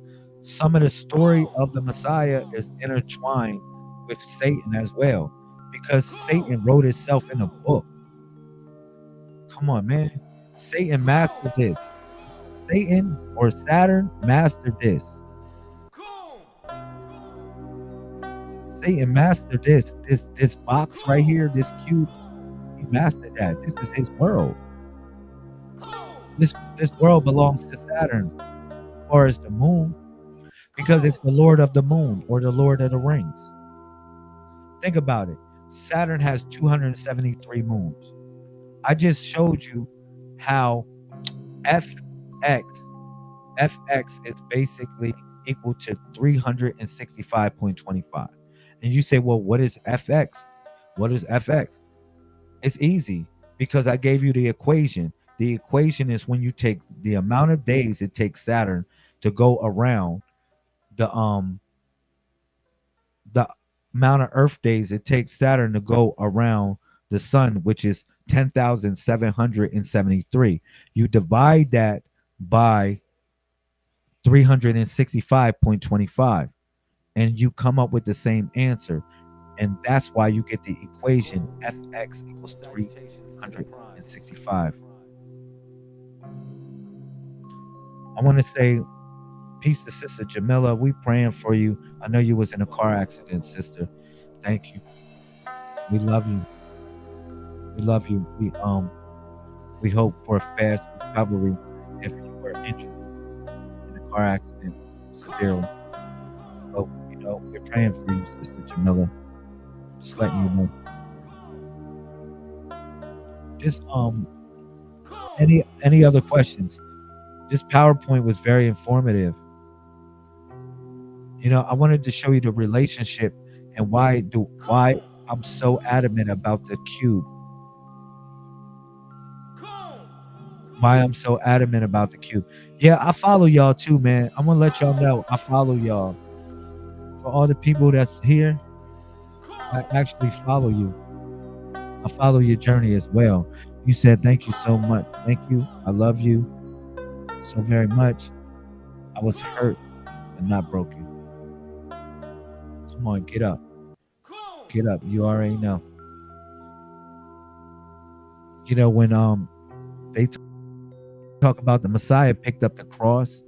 [SPEAKER 3] some of the story of the Messiah is intertwined with Satan as well, because Satan wrote himself in a book. Come on, man. Satan mastered this. Satan or Saturn mastered this. Satan mastered this box right here, this cube. He mastered that. This is his world. This world belongs to Saturn, or as the moon, because it's the Lord of the Moon or the Lord of the Rings. Think about it. Saturn has 273 moons. I just showed you how fx fx is basically equal to 365.25. And you say, well, what is fx? What is fx? It's easy because I gave you the equation. The equation is when you take the amount of days it takes Saturn to go around the amount of Earth days it takes Saturn to go around the sun, which is 10,773. You divide that by 365.25 and you come up with the same answer. And that's why you get the equation fx equals 365. I want to say peace to Sister Jamila. We praying for you. I know you was in a car accident, sister. Thank you. We love you. We love you. We hope for a fast recovery if you were injured in a car accident severely. So, we're praying for you, Sister Jamila. Just letting you know. Just any other questions? This PowerPoint was very informative. I wanted to show you the relationship and why I'm so adamant about the cube. Why I'm so adamant about the cube. Yeah, I follow y'all too, man. I'm gonna let y'all know I follow y'all. For all the people that's here, I actually follow you. I follow your journey as well. You said thank you so much. Thank you. I love you so very much. I was hurt but not broken. Come on, get up. Get up. You already know. When they talk about the Messiah picked up the cross,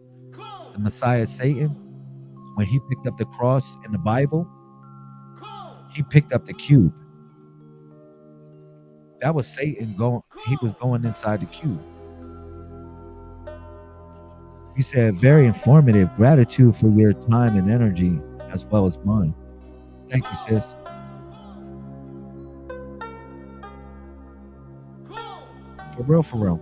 [SPEAKER 3] the Messiah Satan, when he picked up the cross in the Bible, he picked up the cube. That was Satan going. He was going inside the cube. You said very informative. Gratitude for your time and energy as well as mine. Thank you, sis. For real, for real.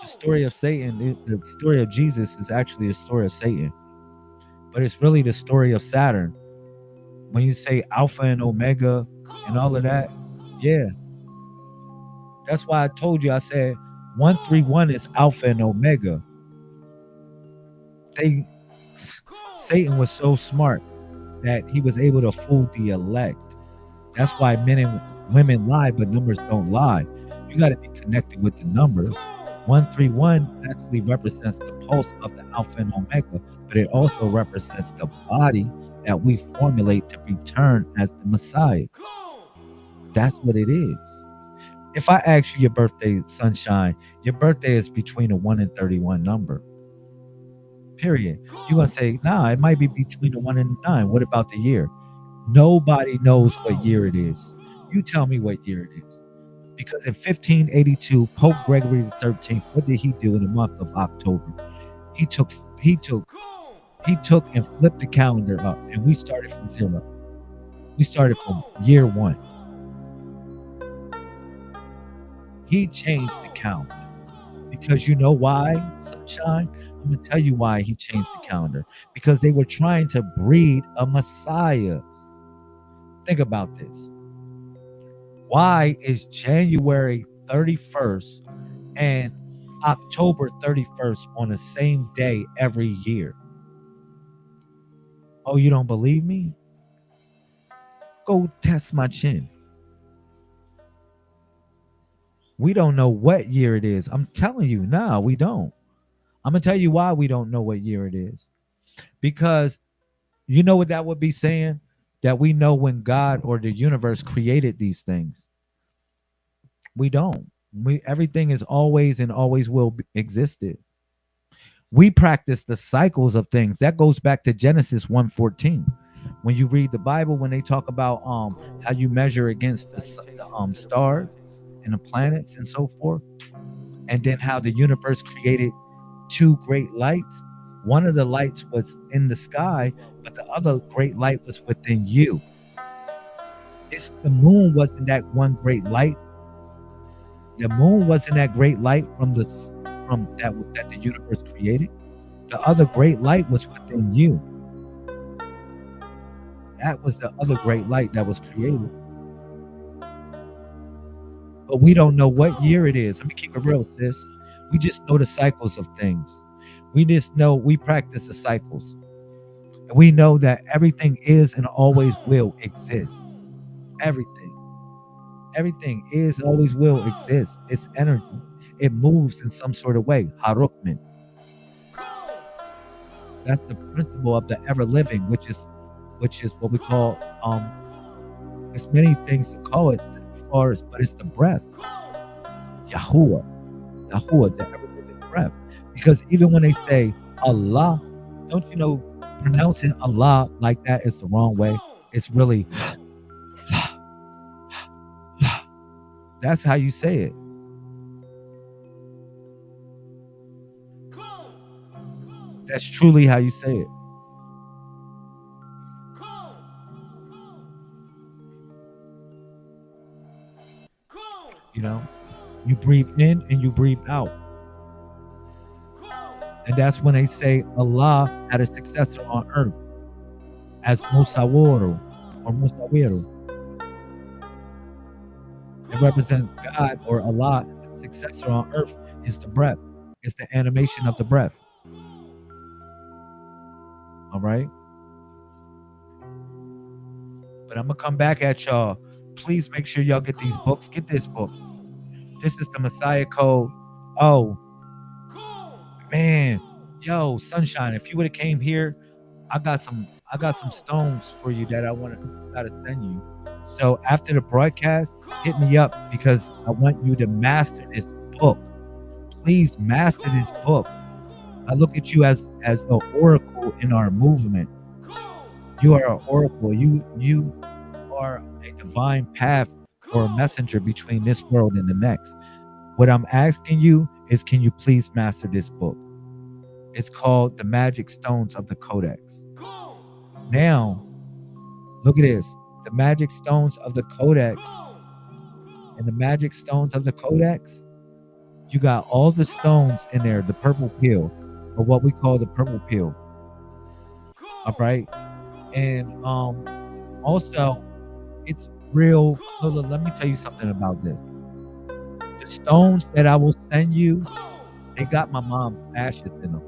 [SPEAKER 3] The story of Satan, the story of Jesus is actually a story of Satan. But it's really the story of Saturn. When you say Alpha and Omega and all of that, yeah. That's why I told you, I said 131 is Alpha and Omega. Satan was so smart that he was able to fool the elect. That's why men and women lie, but numbers don't lie. You got to be connected with the numbers. 131 actually represents the pulse of the Alpha and Omega, but it also represents the body that we formulate to return as the Messiah. That's what it is. If I ask you your birthday, Sunshine, your birthday is between a 1 and 31 number. Period. You're going to say, nah, it might be between a 1 and 9. What about the year? Nobody knows what year it is. You tell me what year it is. Because in 1582, Pope Gregory XIII, what did he do in the month of October? He took and flipped the calendar up, and we started from zero. We started from year 1. He changed the calendar. Because you know why, Sunshine? I'm going to tell you why he changed the calendar. Because they were trying to breed a Messiah. Think about this. Why is January 31st and October 31st on the same day every year? Oh, you don't believe me? Go test my chin. We don't know what year it is. I'm telling you, nah, we don't. I'm going to tell you why we don't know what year it is. Because you know what that would be saying? That we know when God or the universe created these things. We don't. Everything is always and always will existed. We practice the cycles of things. That goes back to Genesis 1:14. When you read the Bible, when they talk about how you measure against the stars and the planets and so forth, and then how the universe created 2 great lights. One of the lights was in the sky, but the other great light was within you. It's the moon wasn't that one great light. The moon wasn't that great light from that the universe created. The other great light was within you. That was the other great light that was created. But we don't know what year it is. Let me keep it real, sis. We just know the cycles of things. We just know we practice the cycles. And we know that everything is and always will exist. Everything. Everything is and always will exist. It's energy. It moves in some sort of way. Harukmen. That's the principle of the ever living, which is what we call there's many things to call it as far as, but it's the breath. Yahuwah. Yahuwah, the ever living breath. Because even when they say Allah, don't you know pronouncing Allah like that is the wrong way? It's really that's how you say it. That's truly how you say it. You know, you breathe in and you breathe out. And that's when they say Allah had a successor on earth as Musaworo or Musawiru. It represents God or Allah. The successor on earth is the breath. It's the animation of the breath. All right. But I'm gonna come back at y'all. Please make sure y'all get these books. Get this book. This is the Messiah Code. Oh man, yo, Sunshine. If you would have came here, I got some stones for you that I gotta send you. So after the broadcast, hit me up because I want you to master this book. Please master this book. I look at you as an oracle in our movement. You are an oracle. You are a divine path or a messenger between this world and the next. What I'm asking you is, can you please master this book? It's called The Magic Stones of the Codex. Now, look at this. The Magic Stones of the Codex. And the Magic Stones of the Codex, you got all the stones in there, the purple pill, or what we call the purple pill. All right. And also, it's real. Let me tell you something about this. The stones that I will send you, they got my mom's ashes in them.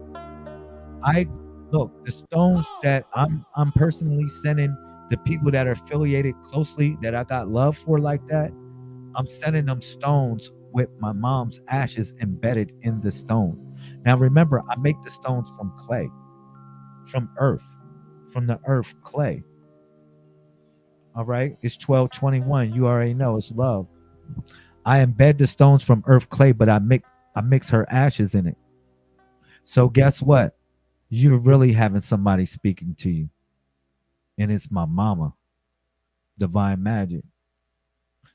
[SPEAKER 3] The stones that I'm personally sending the people that are affiliated closely, that I got love for like that, I'm sending them stones with my mom's ashes embedded in the stone. Now remember, I make the stones from clay, from earth, from the earth clay. All right, it's 1221. You already know it's love. I embed the stones from earth clay, but I mix her ashes in it. So guess what? You're really having somebody speaking to you. And it's my mama, Divine Magic.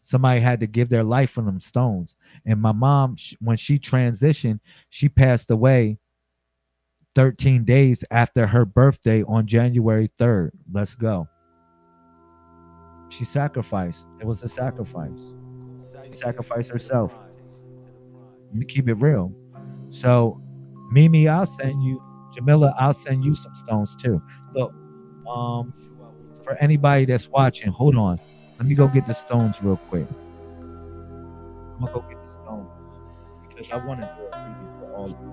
[SPEAKER 3] Somebody had to give their life for them stones. And my mom, when she transitioned, she passed away 13 days after her birthday on January 3rd. Let's go. She sacrificed. It was a sacrifice. She sacrificed herself. Let me keep it real. So, Mimi, I'll send you. Jamila, I'll send you some stones too. Look, for anybody that's watching, hold on. Let me go get the stones real quick. I'm gonna go get the stones because I want to do a reading for all of you.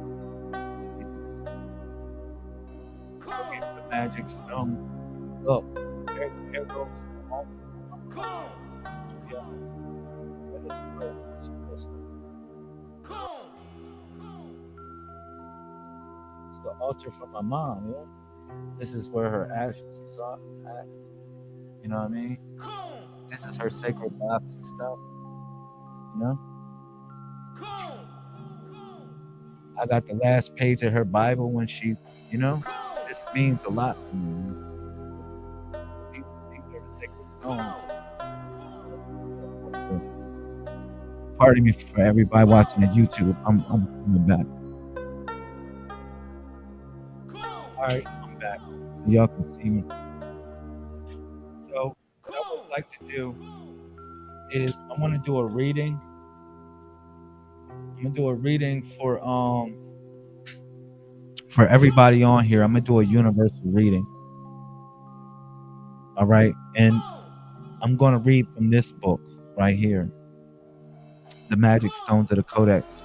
[SPEAKER 3] Go get the magic stone. Look, here goes. Yeah. It's the altar for my mom, yeah. This is where her ashes is at. You know what I mean? This is her sacred box and stuff. You know? I got the last page of her Bible when she, you know, this means a lot to me. These are the sacred stones. Pardon me for everybody watching at YouTube. I'm coming back. All right, I'm back. So y'all can see me. So that was like to do is I want to do a reading. I'm gonna do a reading for everybody on here. I'm gonna do a universal reading. All right, and I'm gonna read from this book right here, The Magic Stones of the Codex.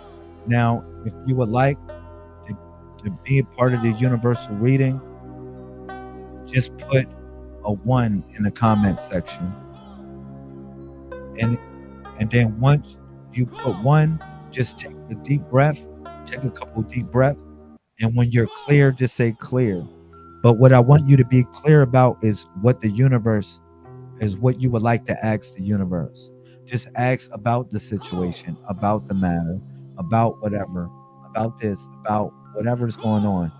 [SPEAKER 3] Now, if you would like to be a part of the universal reading, just put a 1 in the comment section. And then once you put 1, just take a deep breath, take a couple deep breaths, and when you're clear, just say clear. But what I want you to be clear about is what the universe is, what you would like to ask the universe. Just ask about the situation, about the matter, about whatever, about this, about whatever's going on.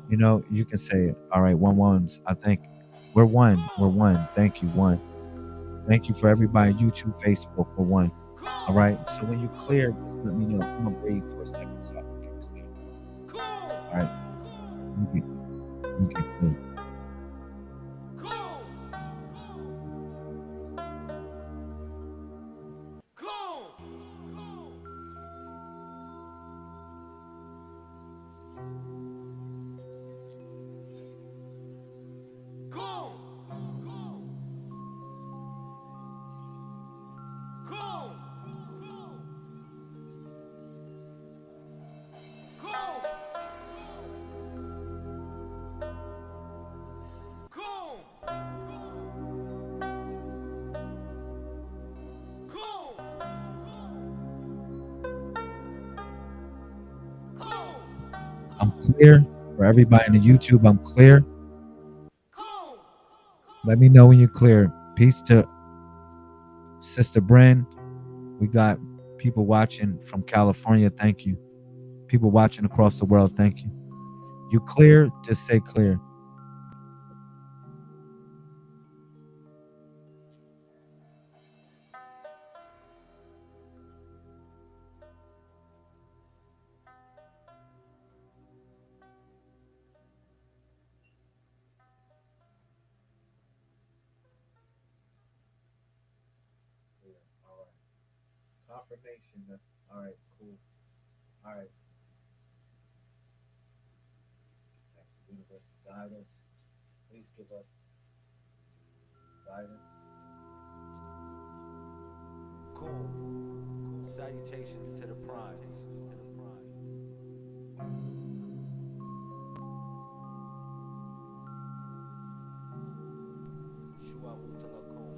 [SPEAKER 3] You know, you can say it. All right, ones. I think we're one. We're one. Thank you, one. Thank you for everybody, YouTube, Facebook, for one. All right. So when you clear, just let me know. I'm gonna breathe for a second so I can get clear. All right. Let me get clear. I'm clear for everybody in the YouTube. I'm clear. Let me know when you're clear. Peace to Sister Bren. We got people watching from California. Thank you. People watching across the world. Thank you. You clear? Just say clear. All right. Confirmation. All right. Cool. All right. Universe, guide us. Please give us guidance.
[SPEAKER 1] Cool. Salutations to the prime. Shua Wutalakum.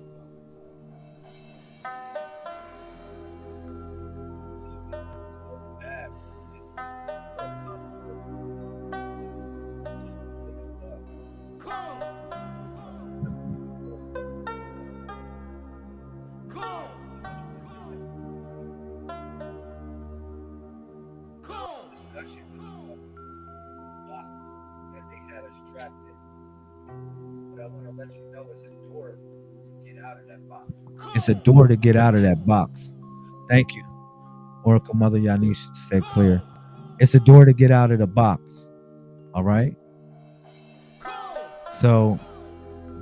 [SPEAKER 3] It's a door to get out of that box. Thank you. Oracle Mother Yanish said clear. It's a door to get out of the box. All right. So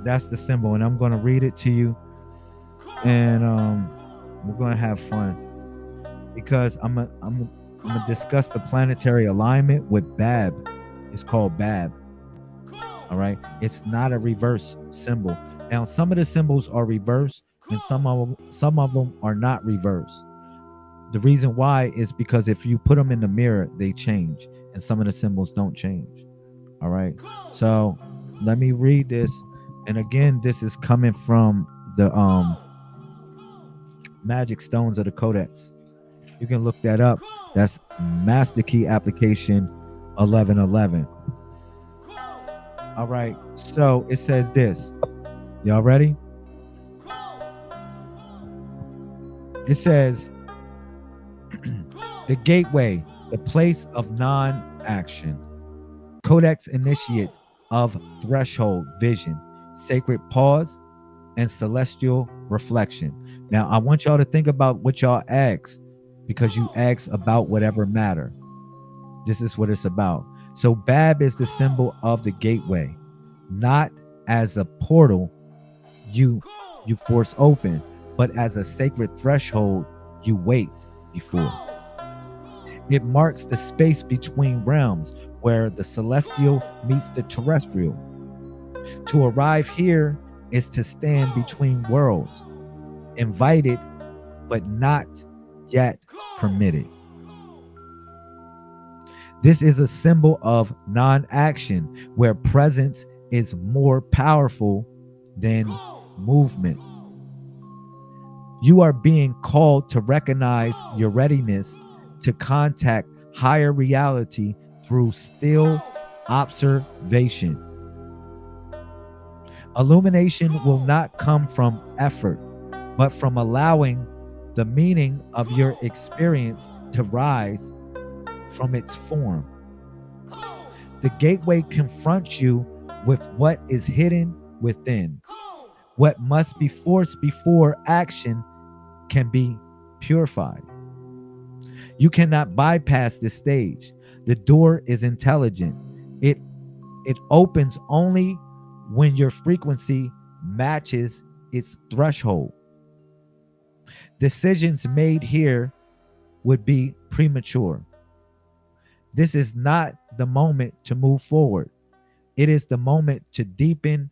[SPEAKER 3] that's the symbol, and I'm going to read it to you, and we're going to have fun because I'm gonna discuss the planetary alignment with Bab. It's called Bab. All right. It's not a reverse symbol. Now, some of the symbols are reverse, and some of them are not reverse. The reason why is because if you put them in the mirror, they change, and some of the symbols don't change. All right. So let me read this, and again, this is coming from the Magic Stones of the Codex. You can look that up. That's Master Key Application 1111. All right. So it says this. Y'all ready? It says the gateway, the place of non-action. Codex initiate of threshold vision, sacred pause, and celestial reflection. Now, I want y'all to think about what y'all asked, because you asked about whatever matter. This is what it's about. So Bab is the symbol of the gateway, not as a portal. You you force open, but as a sacred threshold, you wait before. It marks the space between realms where the celestial meets the terrestrial. To arrive here is to stand between worlds, invited but not yet permitted. This is a symbol of non-action where presence is more powerful than movement. You are being called to recognize your readiness to contact higher reality through still observation. Illumination will not come from effort, but from allowing the meaning of your experience to rise from its form. The gateway confronts you with what is hidden within. What must be forced before action can be purified. You cannot bypass this stage. The door is intelligent. It opens only when your frequency matches its threshold. Decisions made here would be premature. This is not the moment to move forward. It is the moment to deepen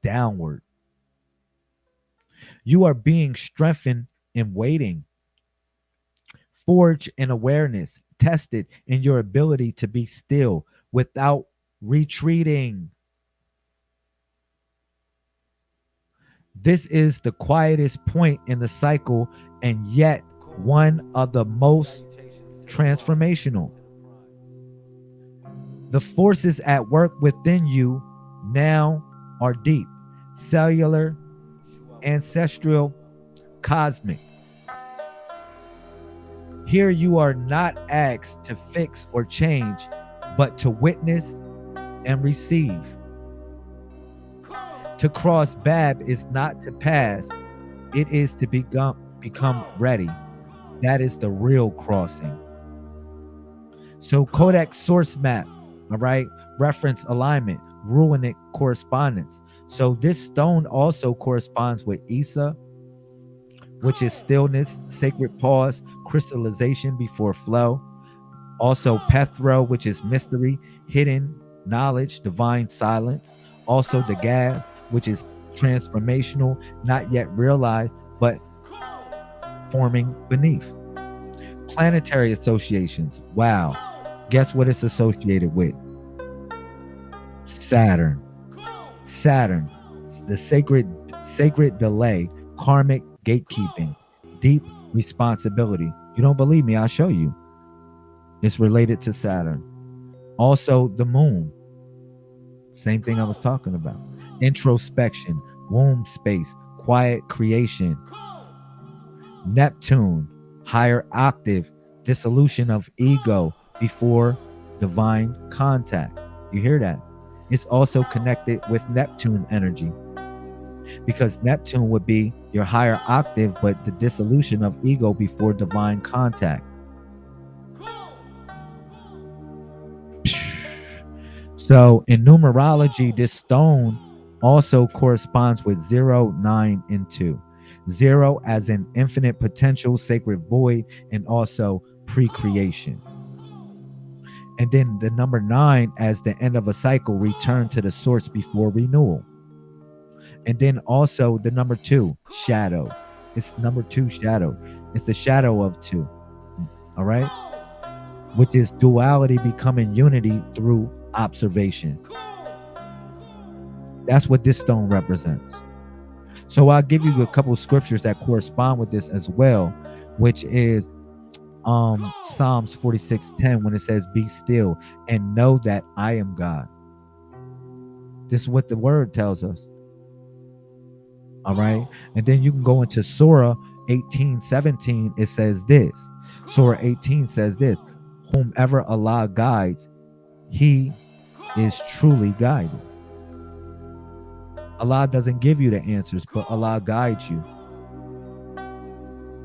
[SPEAKER 3] downward. You are being strengthened in waiting, forged in awareness, tested in your ability to be still without retreating. This is the quietest point in the cycle and yet one of the most transformational. The forces at work within you now are deep, cellular, ancestral, cosmic. Here you are not asked to fix or change, but to witness and receive. To cross Bab is not to pass, it is to become ready. That is the real crossing. So Codex source map, all right, reference alignment, runic correspondence. So this stone also corresponds with Isa, which is stillness, sacred pause, crystallization before flow. Also Pethro, which is mystery, hidden knowledge, divine silence. Also the gas, which is transformational, not yet realized, but forming beneath. Planetary associations. Wow. Guess what it's associated with? Saturn. Saturn, the sacred delay, karmic gatekeeping, deep responsibility. You don't believe me? I'll show you. It's related to Saturn. Also, the moon. Same thing I was talking about. Introspection, womb space, quiet creation. Neptune, higher octave, dissolution of ego before divine contact. You hear that? It's also connected with Neptune energy, because Neptune would be your higher octave, but the dissolution of ego before divine contact. So in numerology, this stone also corresponds with 0, 9, and 2. 0 as an infinite potential, sacred void, and also pre-creation. And then the number 9 as the end of a cycle, return to the source before renewal. And then also the number 2, shadow. It's number 2, shadow. It's the shadow of 2. All right? Which is duality becoming unity through observation. That's what this stone represents. So I'll give you a couple of scriptures that correspond with this as well, which is Psalms 46:10, when it says, "Be still and know that I am God." This is what the word tells us. All right. And then you can go into Surah 18:17. It says this. Surah 18 says this: "Whomever Allah guides, he is truly guided." Allah doesn't give you the answers, but Allah guides you.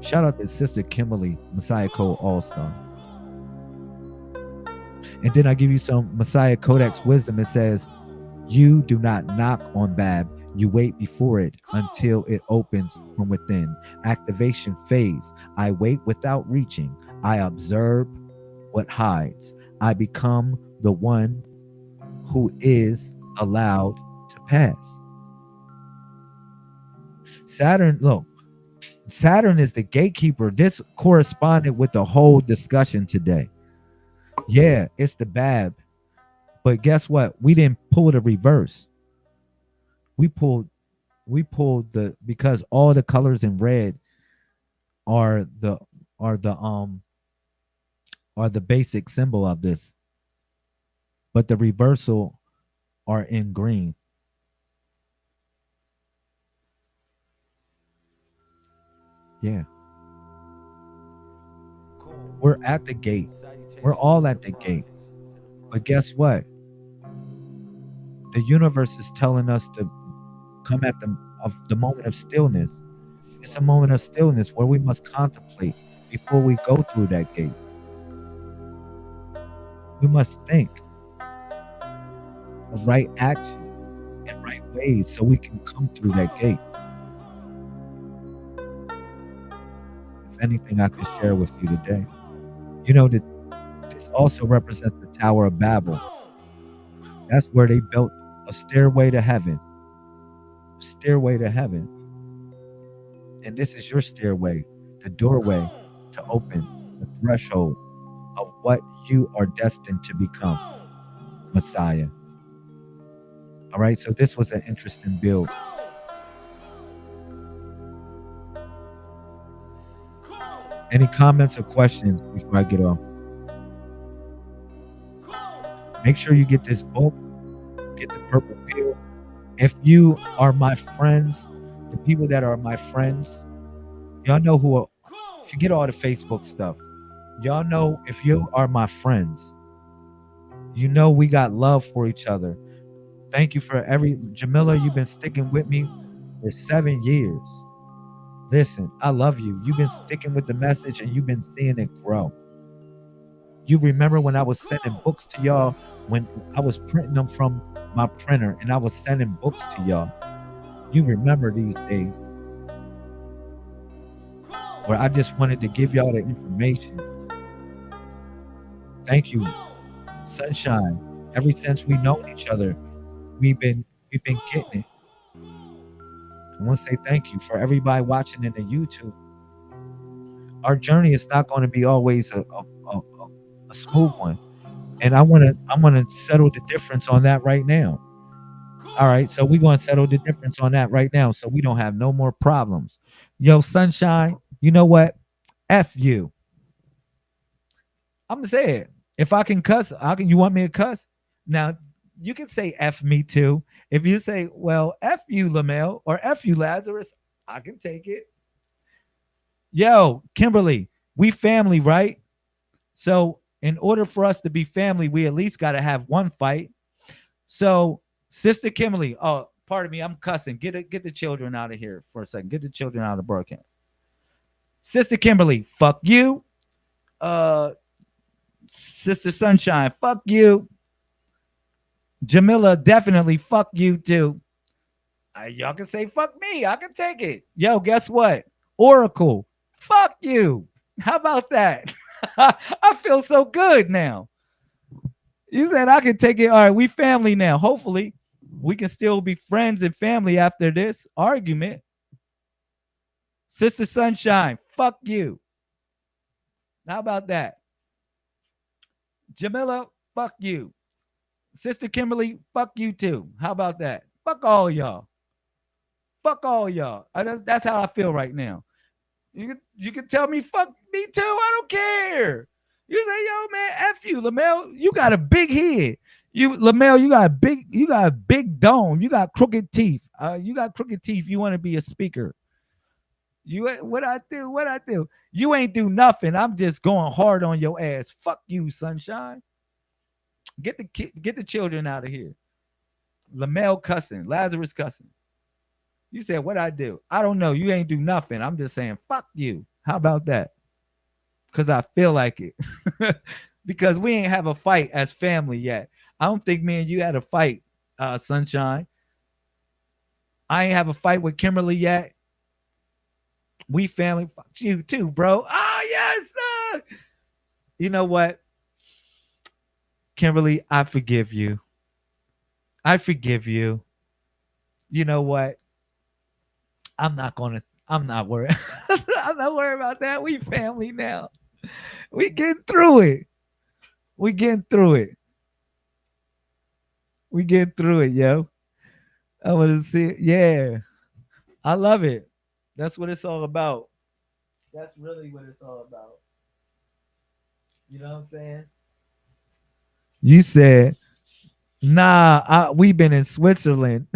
[SPEAKER 3] Shout out to Sister Kimberly, Messiah Code All-Star. And then I give you some Messiah Codex wisdom. It says, "You do not knock on Bab, You wait before it until it opens from within. Activation phase. I wait without reaching. I observe what hides. I become the one who is allowed to pass. Saturn, look, Saturn is the gatekeeper. This corresponded with the whole discussion today. Yeah, it's the Bab. But guess what? We didn't pull the reverse. We pulled the, because all the colors in red are the are the um are the basic symbol of this. But the reversal are in green. Yeah. We're at the gate. We're all at the gate. But guess what? The universe is telling us to come at the moment of stillness. It's a moment of stillness where we must contemplate before we go through that gate. We must think of right action and right ways so we can come through that gate. If anything I could share with you today, you know that this also represents the Tower of Babel. That's where they built a stairway to heaven. Stairway to heaven. And this is your stairway, the doorway to open the threshold of what you are destined to become, Messiah. All right, so this was an interesting build. Any comments or questions before I get off? Make sure you get this book, get the purple pill. If you are my friends, the people that are my friends, y'all know who are, forget all the Facebook stuff. Y'all know if you are my friends, you know we got love for each other. Thank you for Jamila, you've been sticking with me for 7 years. Listen, I love you. You've been sticking with the message and you've been seeing it grow. You remember when I was sending books to y'all, when I was printing them from my printer and I was sending books to y'all. You remember these days where I just wanted to give y'all the information. Thank you, Sunshine. Ever since we known each other, we've been getting it. I want to say thank you for everybody watching in the YouTube. Our journey is not going to be always a smooth one, and I want to settle the difference on that right now. All right, so we're going to settle the difference on that right now, so we don't have no more problems. Yo, Sunshine, you know what? F you. I'm gonna say it. If I can cuss, you want me to cuss? Now, you can say F me too. If you say, well, F you, Lamel, or F you, Lazarus, I can take it. Yo, Kimberly, we family, right? So in order for us to be family, we at least got to have one fight. So, Sister Kimberly, oh, pardon me, I'm cussing. Get the children out of here for a second. Get the children out of the broadcast. Sister Kimberly, fuck you. Sister Sunshine, fuck you. Jamila, definitely fuck you too. Y'all can say fuck me. I can take it. Yo, guess what? Oracle, fuck you. How about that? I feel so good now. You said I can take it. All right, we family now. Hopefully, we can still be friends and family after this argument. Sister Sunshine, fuck you. How about that? Jamila, fuck you. Sister Kimberly, fuck you too. How about that? Fuck all y'all. Fuck all y'all. That's how I feel right now. You can tell me fuck me too. I don't care. You say, yo, man, F you, Lamel. You got a big head. Lamel, you got a big dome. You got crooked teeth. You got crooked teeth. You want to be a speaker. What I do? You ain't do nothing. I'm just going hard on your ass. Fuck you, Sunshine. Get the children out of here. Lamel cussing, Lazarus cussing. You said what I do? I don't know. You ain't do nothing. I'm just saying fuck you. How about that? Because I feel like it. Because we ain't have a fight as family yet. I don't think me and you had a fight, Sunshine. I ain't have a fight with Kimberly yet. We family. Fuck you too, bro. Oh yes, sir. You know what, Kimberly? I forgive you. I forgive you. You know what? I'm not gonna. I'm not worried. I'm not worried about that. We family now. We getting through it. We getting through it. We getting through it, yo. I want to see it. Yeah, I love it. That's what it's all about. That's really what it's all about. You know what I'm saying? You said, nah, we been in Switzerland.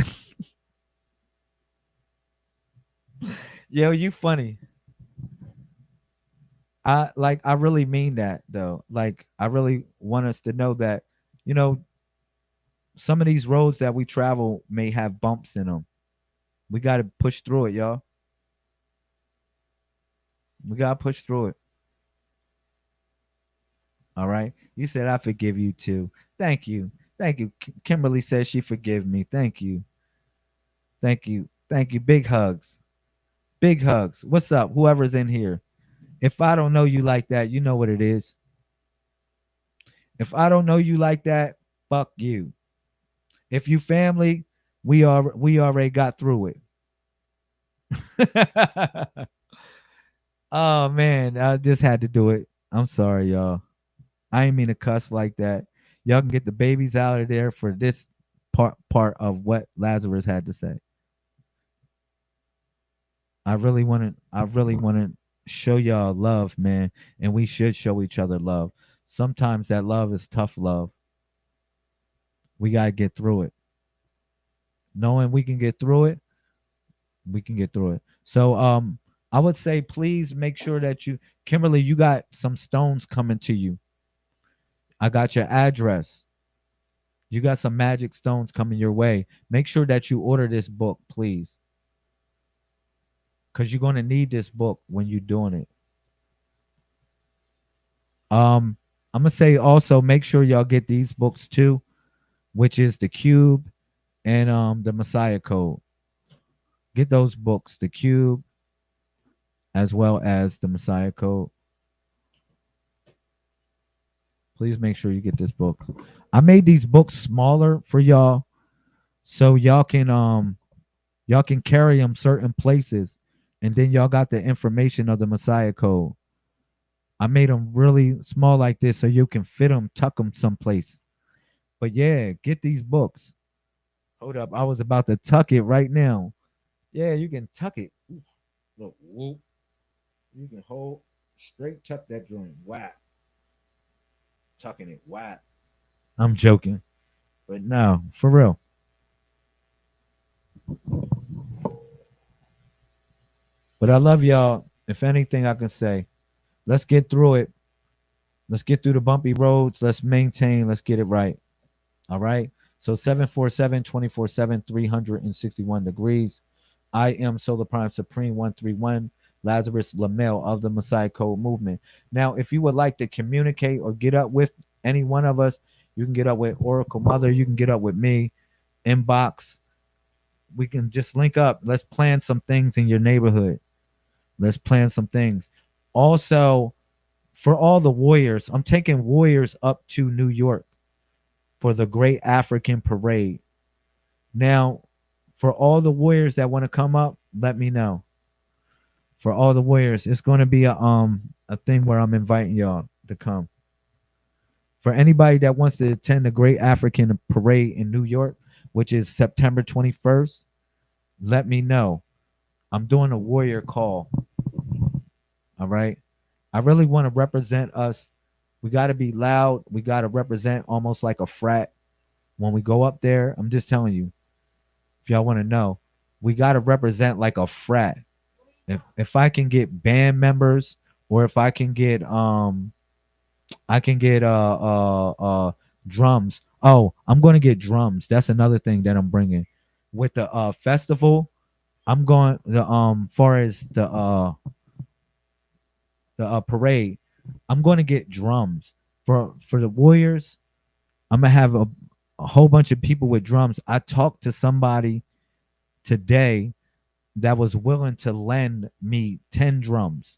[SPEAKER 3] Yo, you funny. I really mean that though. Like I really want us to know that, you know, some of these roads that we travel may have bumps in them. We got to push through it, y'all. We got to push through it. All right. You said I forgive you too. Thank you. Thank you. Kimberly says she forgive me. Thank you. Thank you. Thank you. Big hugs. Big hugs. What's up? Whoever's in here. If I don't know you like that, you know what it is. If I don't know you like that, fuck you. If you family, we already got through it. Oh man, I just had to do it. I'm sorry, y'all. I ain't mean to cuss like that. Y'all can get the babies out of there for this part of what Lazarus had to say. I really want to show y'all love, man, and we should show each other love. Sometimes that love is tough love. We got to get through it. Knowing we can get through it, we can get through it. So I would say please make sure that you, Kimberly, you got some stones coming to you. I got your address. You got some magic stones coming your way. Make sure that you order this book, please. Because you're going to need this book when you're doing it. I'm going to say also make sure y'all get these books too, which is The Cube and the Messiah Code. Get those books, The Cube as well as the Messiah Code. Please make sure you get this book. I made these books smaller for y'all so y'all can carry them certain places, and then y'all got the information of the Messiah Code. I made them really small like this so you can fit them, tuck them someplace. But yeah, get these books. Hold up, I was about to tuck it right now. Yeah, you can tuck it. Look, whoop. You can hold straight, tuck that joint. Whap. Tucking it. Whap. I'm joking, but no, for real. But I love y'all. If anything, I can say, let's get through it. Let's get through the bumpy roads. Let's maintain. Let's get it right. All right. So 747 24/7, 361 degrees. I am Solar Prime Supreme 131, Lazarus Lamel of the Messiah Code Movement. Now, if you would like to communicate or get up with any one of us, you can get up with Oracle Mother. You can get up with me. Inbox. We can just link up. Let's plan some things in your neighborhood. Let's plan some things. Also, for all the warriors, I'm taking warriors up to New York for the Great African Parade. Now, for all the warriors that want to come up, let me know. For all the warriors, it's going to be a thing where I'm inviting y'all to come. For anybody that wants to attend the Great African Parade in New York, which is September 21st, let me know. I'm doing a warrior call. All right. I really want to represent us. We got to be loud. We got to represent almost like a frat. When we go up there, I'm just telling you, if y'all want to know, we got to represent like a frat. If I can get band members, or if I can get drums. Oh, I'm going to get drums. That's another thing that I'm bringing. With the festival, I'm going the far as the parade, I'm going to get drums for the warriors. I'm gonna have a whole bunch of people with drums. I talked to somebody today that was willing to lend me 10 drums.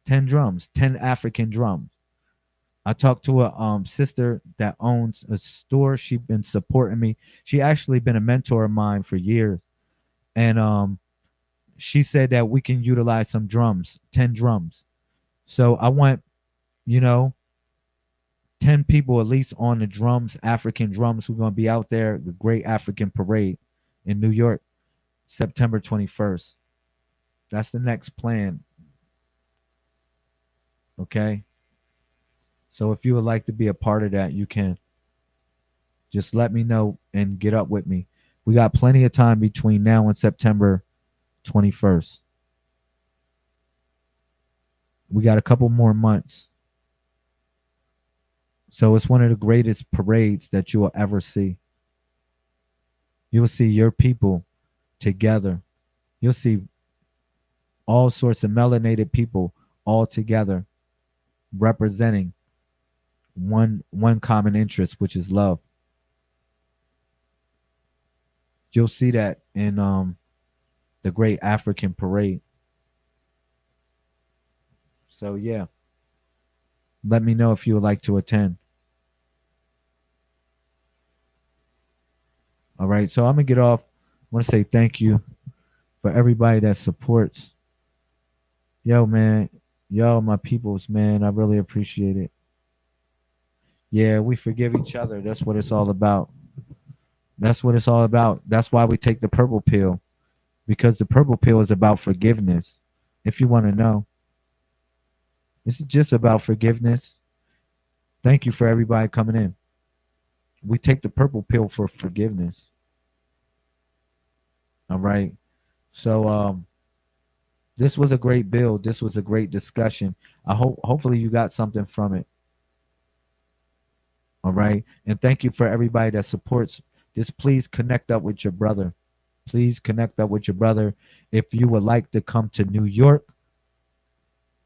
[SPEAKER 3] 10 drums, 10 African drums. I talked to a sister that owns a store. She's been supporting me. She actually been a mentor of mine for years. And she said that we can utilize some drums, 10 drums. So I want, you know, 10 people at least on the drums, African drums, who are going to be out there, the Great African Parade in New York, September 21st. That's the next plan. Okay. So if you would like to be a part of that, you can. Just let me know and get up with me. We got plenty of time between now and September 21st. We got a couple more months. So it's one of the greatest parades that you will ever see. You will see your people together. You'll see all sorts of melanated people all together representing one common interest, which is love. You'll see that in the Great African Parade. So yeah, let me know if you would like to attend. All right, so I'm gonna get off. I want to say thank you for everybody that supports. Yo, man, yo, my peoples, man, I really appreciate it. Yeah, we forgive each other. That's what it's all about. That's what it's all about. That's why we take the purple pill, because the purple pill is about forgiveness. If you want to know, this is just about forgiveness. Thank you for everybody coming in. We take the purple pill for forgiveness. All right. So this was a great build. This was a great discussion. I hopefully you got something from it. All right. And thank you for everybody that supports this. Please connect up with your brother. Please connect up with your brother if you would like to come to New York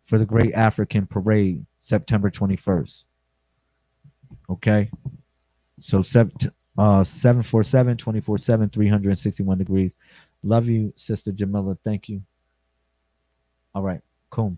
[SPEAKER 3] for the Great African Parade, September 21st. Okay. So 747 24/7 361 degrees. Love you, Sister Jamila. Thank you. All right. Cool.